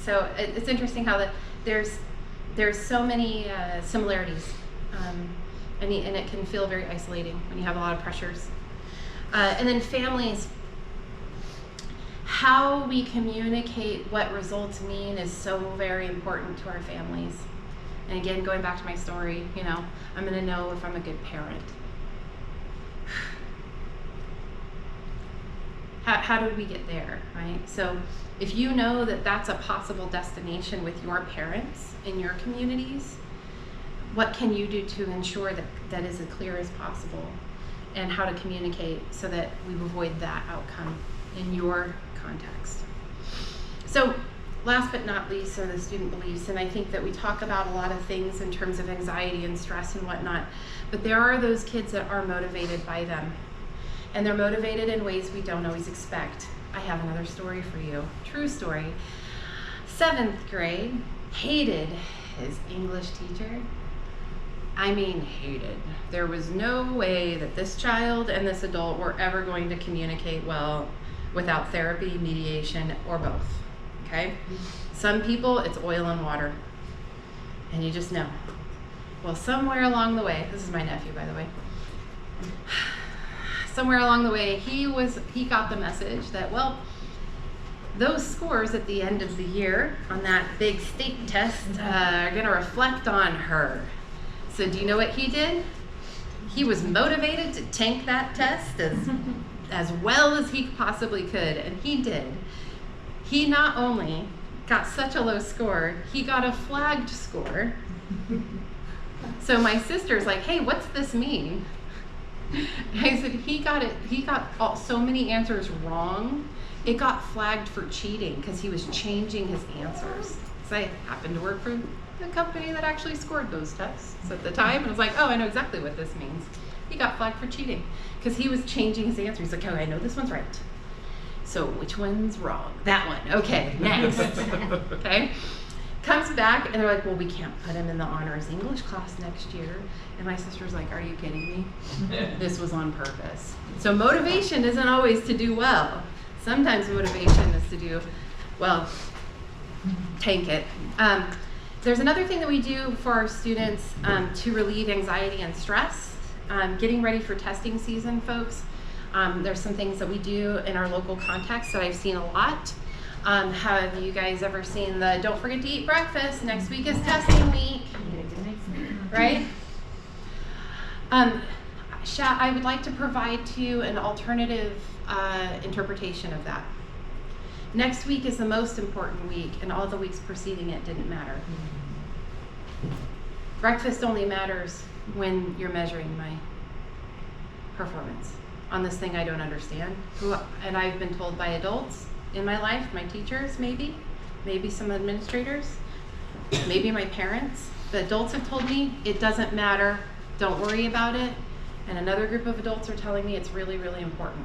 So it's interesting how there's so many similarities, and it can feel very isolating when you have a lot of pressures. And then families. How we communicate what results mean is so very important to our families. And again, going back to my story, you know, I'm going to know if I'm a good parent. How do we get there, right? So if you know that that's a possible destination with your parents in your communities, what can you do to ensure that that is as clear as possible, and how to communicate so that we avoid that outcome in your context. So last but not least are the student beliefs, and I think that we talk about a lot of things in terms of anxiety and stress and whatnot, but there are those kids that are motivated by them, and they're motivated in ways we don't always expect. I have another story for you, true story. 7th grade, hated his English teacher. I mean hated. There was no way that this child and this adult were ever going to communicate well without therapy, mediation, or both, okay? Some people, it's oil and water, and you just know. Well, somewhere along the way, this is my nephew, by the way, somewhere along the way, he got the message that, well, those scores at the end of the year on that big state test are gonna reflect on her. So do you know what he did? He was motivated to tank that test as well as he possibly could, and he did. He not only got such a low score, he got a flagged score. So my sister's like, hey, what's this mean? I said, he got so many answers wrong, it got flagged for cheating because he was changing his answers. So I happened to work for the company that actually scored those tests at the time, and I was like, oh, I know exactly what this means. He got flagged for cheating because he was changing his answer. He's like, oh, I know this one's right. So which one's wrong? That one. Okay, next. Okay. Comes back and they're like, well, we can't put him in the honors English class next year. And my sister's like, are you kidding me? This was on purpose. So motivation isn't always to do well. Sometimes motivation is to do, well, tank it. There's another thing that we do for our students to relieve anxiety and stress. Getting ready for testing season, folks. There's some things that we do in our local context that I've seen a lot. Have you guys ever seen the don't forget to eat breakfast, next week is testing week, right? I would like to provide to you an alternative interpretation of that. Next week is the most important week, and all the weeks preceding it didn't matter. Breakfast only matters when you're measuring my performance on this thing I don't understand. And I've been told by adults in my life, my teachers maybe some administrators, maybe my parents, but adults have told me it doesn't matter, don't worry about it. And another group of adults are telling me it's really, really important.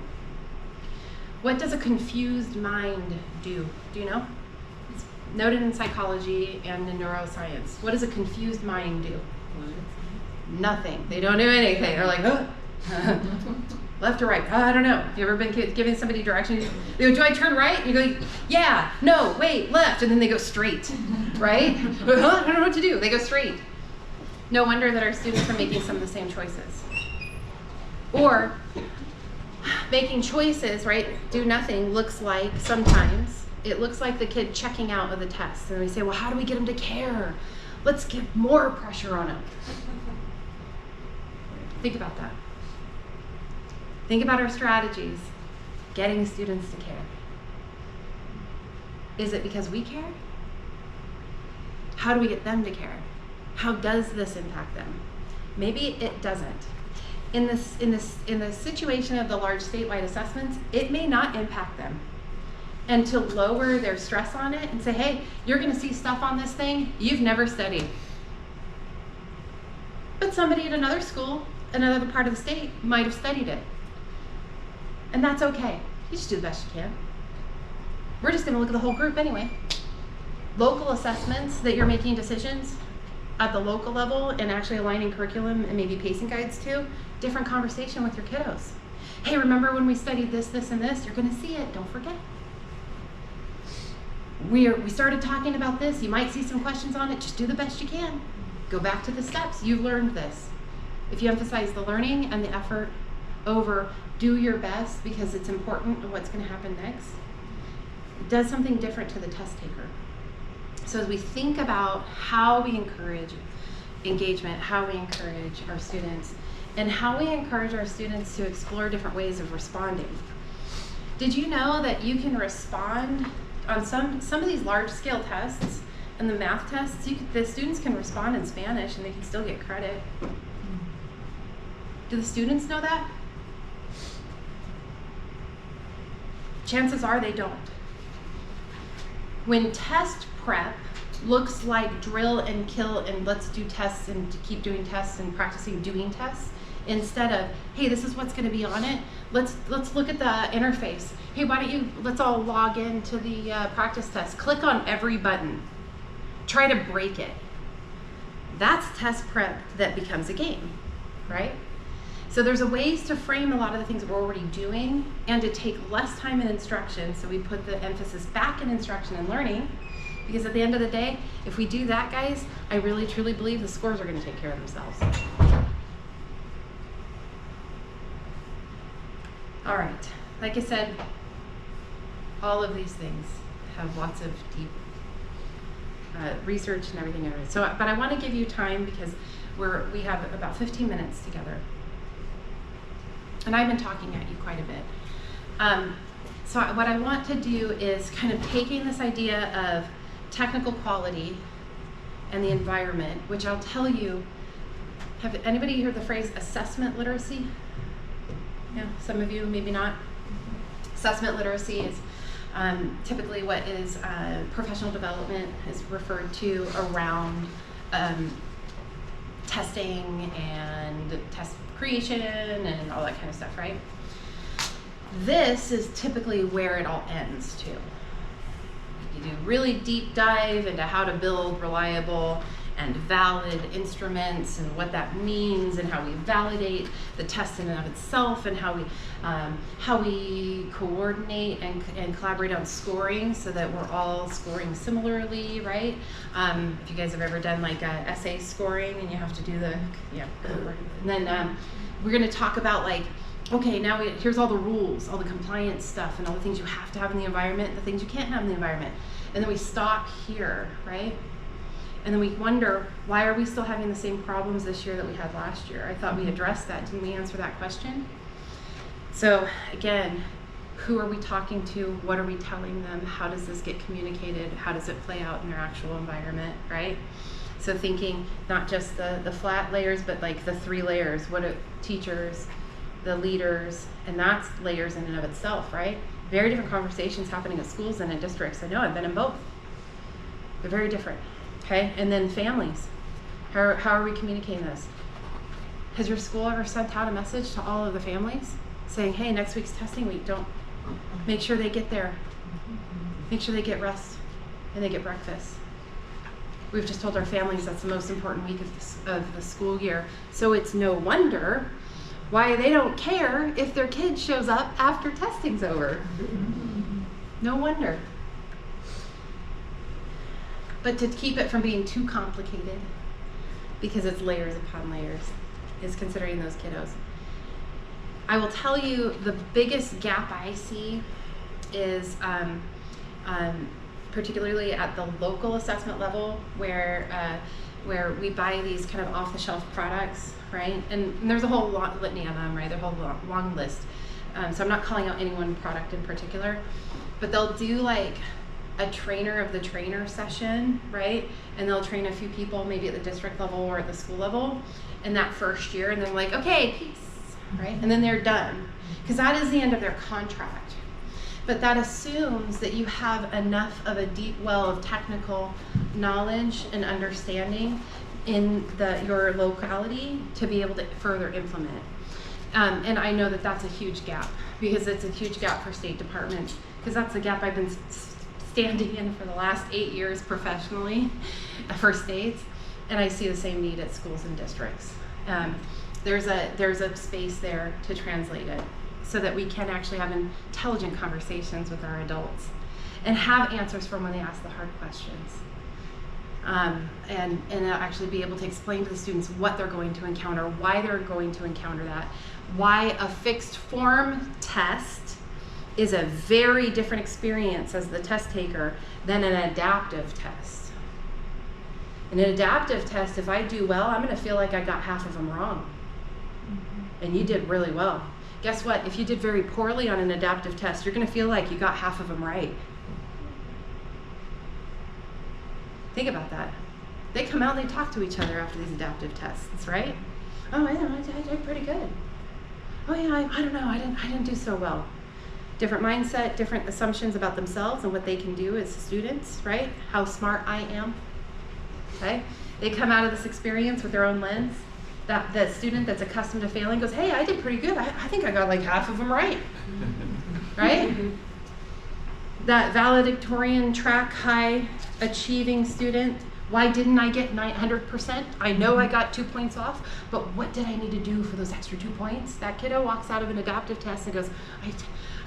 What does a confused mind do? Do you know? It's noted in psychology and in neuroscience. What does a confused mind do? Nothing. They don't do anything. They're like, oh. Left or right? I don't know. You ever been giving somebody directions? They go, do I turn right? And you go, yeah, no, wait, left. And then they go straight, right? I don't know what to do. They go straight. No wonder that our students are making some of the same choices. Or making choices, right? Do nothing looks like sometimes, it looks like the kid checking out of the test. And we say, well, how do we get them to care? Let's give more pressure on them. Think about that. Think about our strategies, getting students to care. Is it because we care? How do we get them to care? How does this impact them? Maybe it doesn't. In the situation of the large statewide assessments, it may not impact them. And to lower their stress on it and say, hey, you're gonna see stuff on this thing you've never studied. But somebody at another school, another part of the state, might have studied it. And that's okay. You just do the best you can. We're just gonna look at the whole group anyway. Local assessments that you're making decisions at the local level and actually aligning curriculum and maybe pacing guides too, different conversation with your kiddos. Hey, remember when we studied this, this, and this? You're gonna see it, don't forget. We started talking about this, you might see some questions on it, just do the best you can. Go back to the steps, you've learned this. If you emphasize the learning and the effort over do your best because it's important and what's gonna happen next, it does something different to the test taker. So as we think about how we encourage engagement, how we encourage our students, and how we encourage our students to explore different ways of responding. Did you know that you can respond on some of these large scale tests and the math tests, the students can respond in Spanish and they can still get credit. Do the students know that? Chances are they don't. When test prep looks like drill and kill and let's do tests and to keep doing tests and practicing doing tests, instead of, hey, this is what's gonna be on it, let's look at the interface. Hey, why don't you, let's all log into the practice test. Click on every button. Try to break it. That's test prep that becomes a game, right? So there's a ways to frame a lot of the things that we're already doing and to take less time in instruction, so we put the emphasis back in instruction and learning, because at the end of the day, if we do that, guys, I really truly believe the scores are gonna take care of themselves. All right, like I said, all of these things have lots of deep research and everything. So, but I want to give you time because we have about 15 minutes together, and I've been talking at you quite a bit. So what I want to do is kind of taking this idea of technical quality and the environment, which I'll tell you. Have anybody heard the phrase assessment literacy? Yeah, some of you, maybe not. Assessment literacy is typically what is professional development is referred to around testing and test creation and all that kind of stuff, right? This is typically where it all ends too. You do really deep dive into how to build reliable and valid instruments and what that means and how we validate the test in and of itself and how we coordinate and collaborate on scoring so that we're all scoring similarly, right? If you guys have ever done like essay scoring and you have to do and then we're gonna talk about like, okay, now here's all the rules, all the compliance stuff and all the things you have to have in the environment, the things you can't have in the environment. And then we stop here, right? And then we wonder, why are we still having the same problems this year that we had last year? I thought we addressed that. Didn't we answer that question? So again, who are we talking to? What are we telling them? How does this get communicated? How does it play out in their actual environment, right? So thinking not just the flat layers, but like the 3 layers. What are teachers, the leaders, and that's layers in and of itself, right? Very different conversations happening at schools and in districts. I know, I've been in both. They're very different. Okay, and then families. How are we communicating this? Has your school ever sent out a message to all of the families saying, hey, next week's testing week, don't make sure they get there. Make sure they get rest and they get breakfast. We've just told our families that's the most important week of the school year. So it's no wonder why they don't care if their kid shows up after testing's over. No wonder. But to keep it from being too complicated, because it's layers upon layers, is considering those kiddos. I will tell you the biggest gap I see is particularly at the local assessment level where we buy these kind of off-the-shelf products, right? And there's a whole litany of them, right? There's a whole long list. So I'm not calling out any one product in particular, but they'll do like a trainer of the trainer session, right? And they'll train a few people maybe at the district level or at the school level in that first year, and they're like, okay, peace, right? And then they're done, because that is the end of their contract. But that assumes that you have enough of a deep well of technical knowledge and understanding in your locality to be able to further implement. And I know that that's a huge gap, because it's a huge gap for state departments, because that's a gap I've been standing in for the last 8 years professionally for states, and I see the same need at schools and districts. There's a space there to translate it, so that we can actually have intelligent conversations with our adults and have answers for when they ask the hard questions. And actually be able to explain to the students what they're going to encounter, why they're going to encounter that, why a fixed form test is a very different experience as the test taker than an adaptive test. In an adaptive test, if I do well, I'm gonna feel like I got half of them wrong. And you did really well. Guess what? If you did very poorly on an adaptive test, you're gonna feel like you got half of them right. Think about that. They come out and they talk to each other after these adaptive tests, right? Oh, I did pretty good. Oh yeah, I don't know, I didn't do so well. Different mindset, different assumptions about themselves and what they can do as students, right? How smart I am, okay? They come out of this experience with their own lens. That student that's accustomed to failing goes, hey, I did pretty good. I think I got like half of them right, right? That valedictorian track high achieving student, why didn't I get 900%? I know I got 2 points off, but what did I need to do for those extra 2 points? That kiddo walks out of an adaptive test and goes,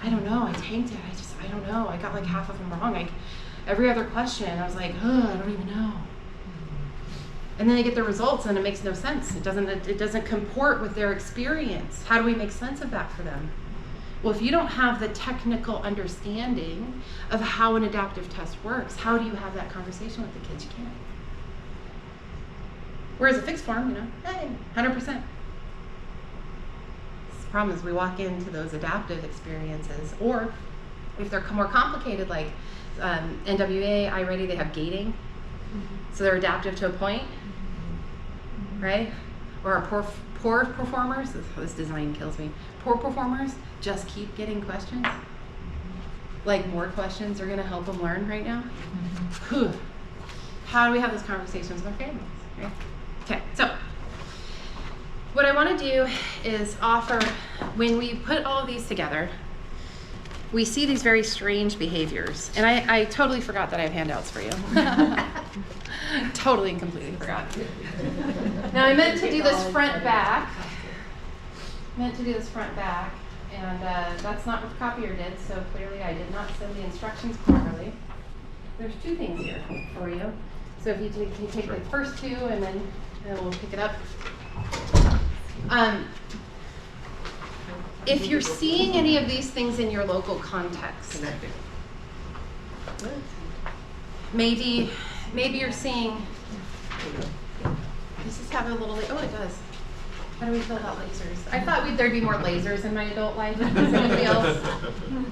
I don't know, I tanked it. I don't know. I got like half of them wrong. Every other question, I was like, I don't even know. And then they get the results and it makes no sense. It doesn't comport with their experience. How do we make sense of that for them? Well, if you don't have the technical understanding of how an adaptive test works, how do you have that conversation with the kids? You can't. Whereas a fixed form, hey, 100%. The problem is we walk into those adaptive experiences, or if they're more complicated, like NWA, iReady, they have gating. So they're adaptive to a point, right? Or our poor performers, this design kills me. Poor performers just keep getting questions. Like more questions are gonna help them learn right now. How do we have those conversations with our families, right? Okay, so what I wanna do is offer, when we put all of these together, we see these very strange behaviors. And I totally forgot that I have handouts for you. Totally and completely forgot. Now I meant to do this front back. And that's not what the copier did, so clearly I did not send the instructions properly. There's two things here for you. So if you take the first two and then we'll pick it up. If you're seeing any of these things in your local context, maybe you're seeing, does this have a little, oh it does. How do we feel about lasers? I thought there'd be more lasers in my adult life. Is anybody else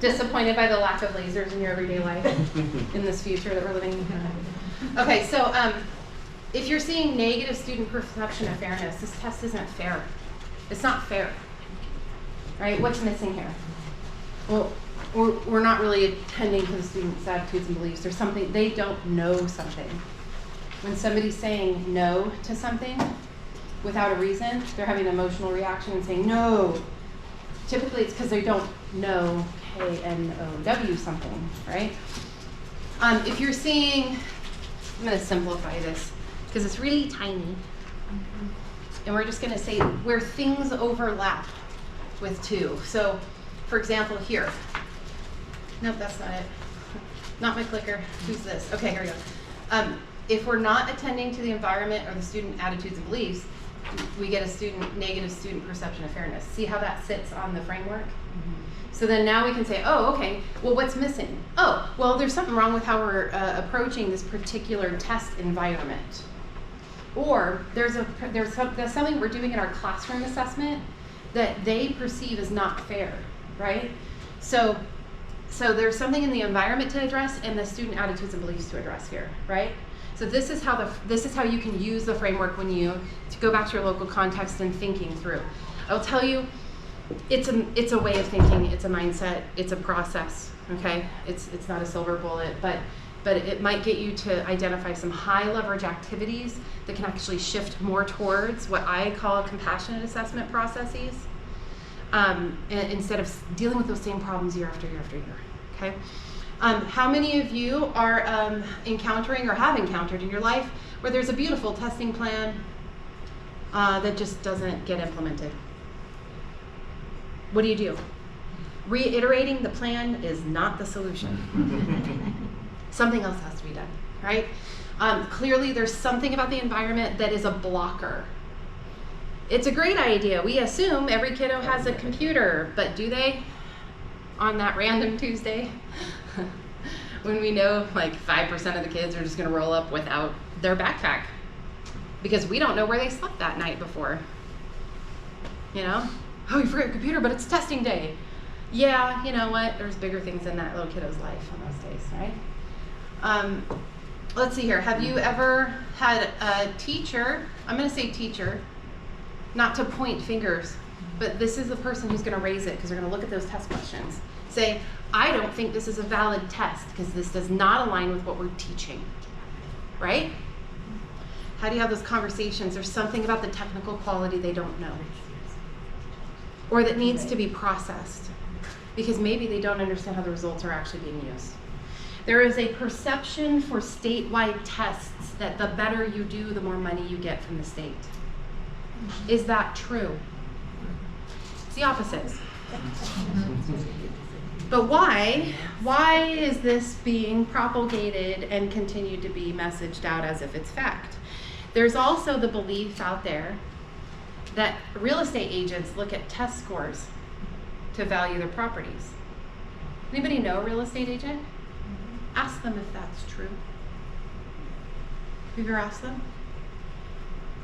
disappointed by the lack of lasers in your everyday life in this future that we're living in? Okay, so if you're seeing negative student perception of fairness, this test isn't fair. It's not fair, right? What's missing here? Well, we're not really attending to the students' attitudes and beliefs. There's something, they don't know something. When somebody's saying no to something without a reason, they're having an emotional reaction and saying no. Typically it's because they don't know K-N-O-W something, right? If you're seeing, I'm gonna simplify this because it's really tiny. And we're just gonna say where things overlap. with 2. So, for example, here. Nope, that's not it. Not my clicker. Who's this? Okay, here we go. If we're not attending to the environment or the student attitudes and beliefs, we get a negative student perception of fairness. See how that sits on the framework? So then now we can say, oh, okay, well, what's missing? Oh, well, there's something wrong with how we're approaching this particular test environment. Or there's something we're doing in our classroom assessment that they perceive as not fair, right? So there's something in the environment to address and the student attitudes and beliefs to address here, right? So this is how you can use the framework to go back to your local context and thinking through. I'll tell you, it's a way of thinking, it's a mindset, it's a process, okay? It's not a silver bullet, but it might get you to identify some high leverage activities that can actually shift more towards what I call compassionate assessment processes, instead of dealing with those same problems year after year after year, okay? How many of you are encountering or have encountered in your life where there's a beautiful testing plan that just doesn't get implemented? What do? Reiterating the plan is not the solution. Something else has to be done, right? Clearly there's something about the environment that is a blocker. It's a great idea. We assume every kiddo has a computer, but do they? On that random Tuesday? When we know like 5% of the kids are just gonna roll up without their backpack because we don't know where they slept that night before. You know? Oh, you forgot your computer, but it's testing day. Yeah, you know what? There's bigger things in that little kiddo's life on those days, right? Let's see here. Have you ever had a teacher, I'm gonna say teacher, not to point fingers, but this is the person who's gonna raise it because they're gonna look at those test questions. Say, I don't think this is a valid test because this does not align with what we're teaching, right? How do you have those conversations? There's something about the technical quality they don't know or that needs to be processed because maybe they don't understand how the results are actually being used. There is a perception for statewide tests that the better you do, the more money you get from the state. Is that true? It's the opposite. But why? Why is this being propagated and continued to be messaged out as if it's fact? There's also the belief out there that real estate agents look at test scores to value their properties. Anybody know a real estate agent? Ask them if that's true. Have you ever asked them?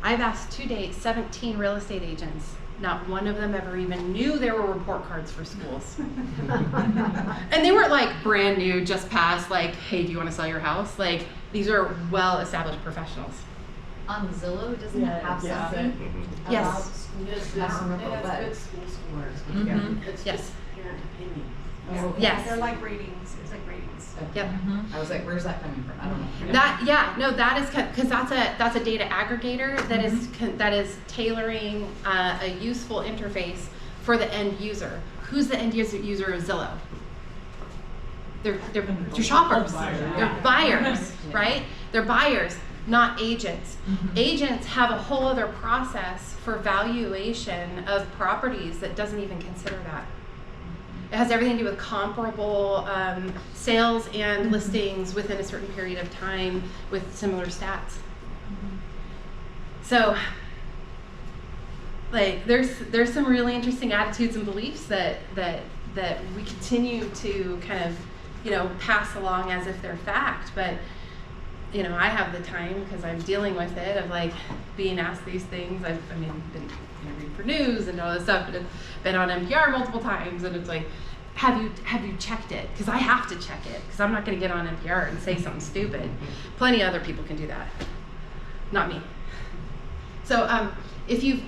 I've asked to date 17 real estate agents. Not one of them ever even knew there were report cards for schools. And they weren't like brand new, just passed, like, hey, do you want to sell your house? Like, these are well-established professionals. On Zillow, doesn't it have something about Yes. schools? I don't remember, but good school scores. Mhm. It's Yes. just parent opinion. Oh, Yes. They're like ratings. It's like ratings. Yep. I was like, where's that coming from? I don't know. That is because that's a data aggregator that is tailoring a useful interface for the end user. Who's the end user of Zillow? They're shoppers. They're buyers, right? They're buyers, not agents. Agents have a whole other process for valuation of properties that doesn't even consider that. It has everything to do with comparable sales and listings within a certain period of time with similar stats. So, like, there's some really interesting attitudes and beliefs that we continue to kind of, pass along as if they're fact. But, I have the time because I'm dealing with it of like being asked these things. I've been interviewed for news and all this stuff, and been on NPR multiple times, and it's like, have you checked it? Because I have to check it because I'm not going to get on NPR and say something stupid. Plenty of other people can do that, not me. So if you've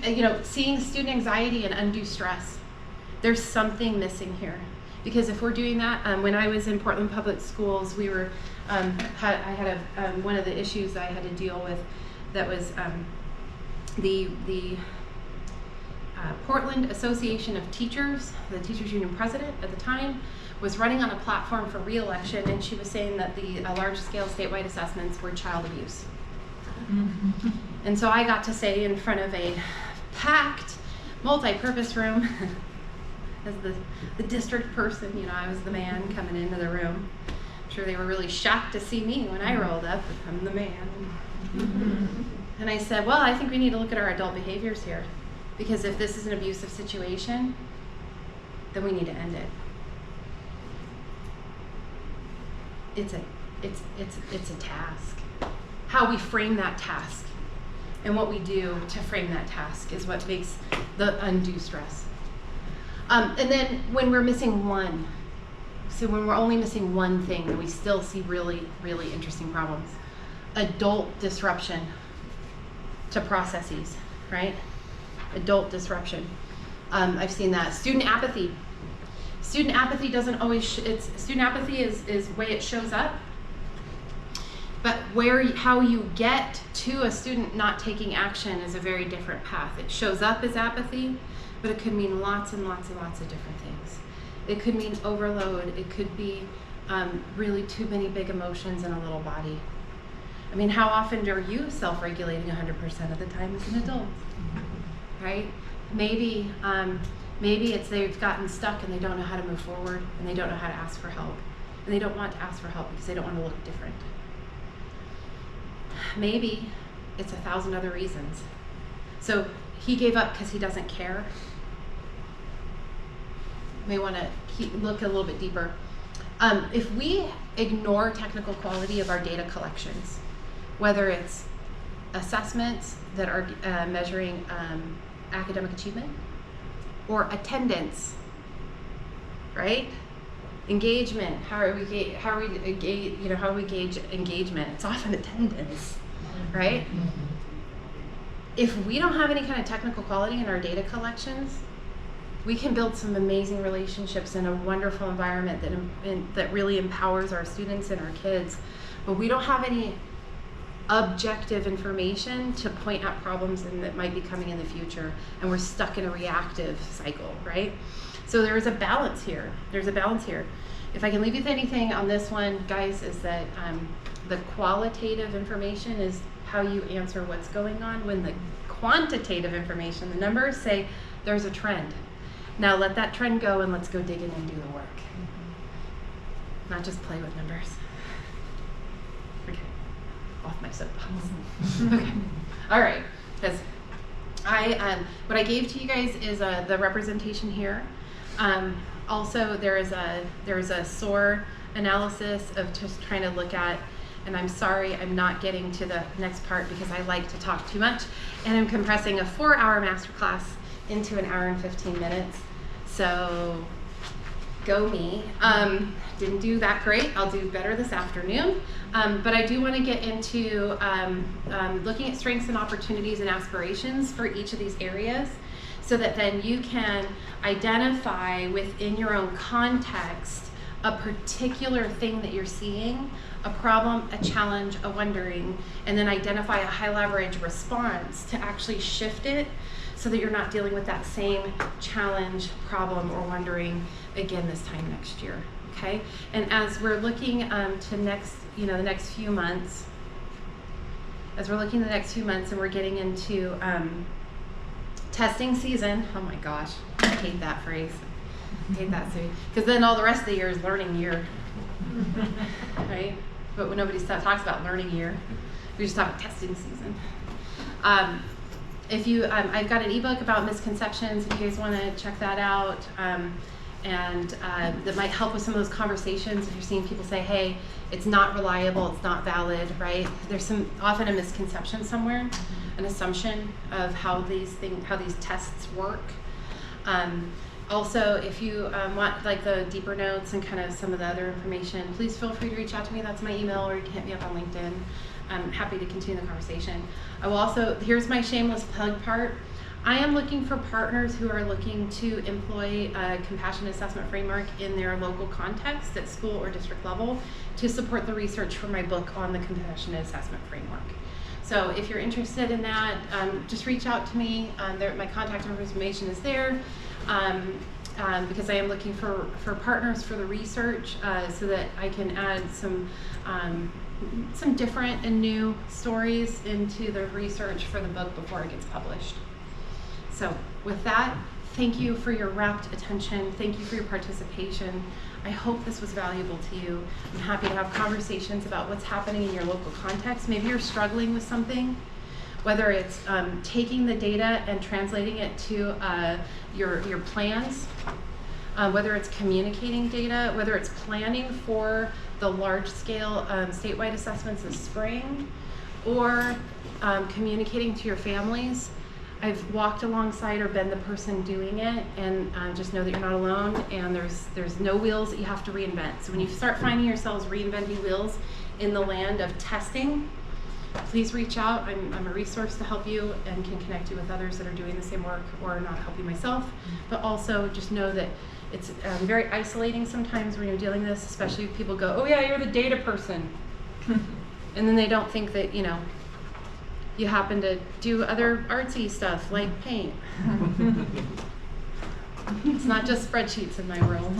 seeing student anxiety and undue stress, there's something missing here. Because if we're doing that, when I was in Portland Public Schools, we were I had one of the issues I had to deal with that was the Portland Association of Teachers, the Teachers Union president at the time, was running on a platform for re-election, and she was saying that the large-scale statewide assessments were child abuse. And so I got to say in front of a packed multi-purpose room, as the district person, you know, I was the man coming into the room. I'm sure they were really shocked to see me when I rolled up. I'm the man. And I said, well, I think we need to look at our adult behaviors here, because if this is an abusive situation, then we need to end it. It's a task. How we frame that task and what we do to frame that task is what makes the undue stress. And then when we're missing one, so when we're only missing one thing, then we still see really, really interesting problems. Adult disruption to processes, right? Adult disruption. I've seen that. Student apathy. Student apathy doesn't always, student apathy is the way it shows up. But how you get to a student not taking action is a very different path. It shows up as apathy, but it could mean lots and lots and lots of different things. It could mean overload. It could be really too many big emotions in a little body. I mean, how often are you self-regulating 100% of the time as an adult, right? Maybe it's they've gotten stuck and they don't know how to move forward and they don't know how to ask for help. And they don't want to ask for help because they don't want to look different. Maybe it's 1,000 other reasons. So he gave up because he doesn't care. You may want to look a little bit deeper. If we ignore technical quality of our data collections, whether it's assessments that are measuring academic achievement or attendance, right? Engagement. How we gauge engagement? It's often attendance, right? If we don't have any kind of technical quality in our data collections, we can build some amazing relationships in a wonderful environment that really empowers our students and our kids. But we don't have any objective information to point out problems that might be coming in the future, and we're stuck in a reactive cycle, right? So there's a balance here. There's a balance here. If I can leave you with anything on this one, guys, is that the qualitative information is how you answer what's going on, when the quantitative information, the numbers, say there's a trend. Now let that trend go and let's go dig in and do the work. Not just play with numbers. Okay, off my soapbox. Okay, all right, because what I gave to you guys is the representation here. Also, there is a SOAR analysis of just trying to look at, and I'm sorry I'm not getting to the next part because I like to talk too much, and I'm compressing a 4-hour masterclass into an hour and 15 minutes. So go me. Didn't do that great. I'll do better this afternoon. But I do want to get into looking at strengths and opportunities and aspirations for each of these areas, so that then you can identify within your own context a particular thing that you're seeing, a problem, a challenge, a wondering, and then identify a high leverage response to actually shift it so that you're not dealing with that same challenge, problem, or wondering again this time next year, okay? And as we're looking to the next few months, and we're getting into testing season. Oh my gosh, I hate that phrase. I hate that phrase. Because then all the rest of the year is learning year, right? But when nobody talks about learning year, we just talk about testing season. I've got an ebook about misconceptions if you guys want to check that out. And that might help with some of those conversations if you're seeing people say, hey, it's not reliable, it's not valid, right? There's often a misconception somewhere, an assumption of how these tests work. Also, if you want like the deeper notes and kind of some of the other information, please feel free to reach out to me. That's my email, or you can hit me up on LinkedIn. I'm happy to continue the conversation. I will also, here's my shameless plug part. I am looking for partners who are looking to employ a compassionate assessment framework in their local context at school or district level to support the research for my book on the compassionate assessment framework. So if you're interested in that, just reach out to me. My contact information is there, because I am looking for partners for the research so that I can add some different and new stories into the research for the book before it gets published. So with that, Thank you for your rapt attention. Thank you for your participation. I hope this was valuable to you. I'm happy to have conversations about what's happening in your local context. Maybe you're struggling with something, whether it's taking the data and translating it to your plans, whether it's communicating data, whether it's planning for the large-scale statewide assessments this spring, or communicating to your families. I've walked alongside or been the person doing it, and just know that you're not alone, and there's no wheels that you have to reinvent. So when you start finding yourselves reinventing wheels in the land of testing, please reach out. I'm a resource to help you and can connect you with others that are doing the same work or not help you myself. But also just know that it's very isolating sometimes when you're dealing with this, especially if people go, oh yeah, you're the data person. And then they don't think that, you know, you happen to do other artsy stuff like paint. It's not just spreadsheets in my world.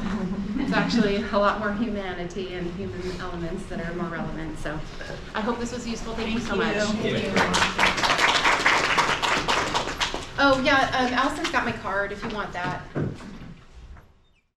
It's actually a lot more humanity and human elements that are more relevant. So I hope this was useful. Thank you so much. Thank you. Oh yeah, Allison's got my card if you want that.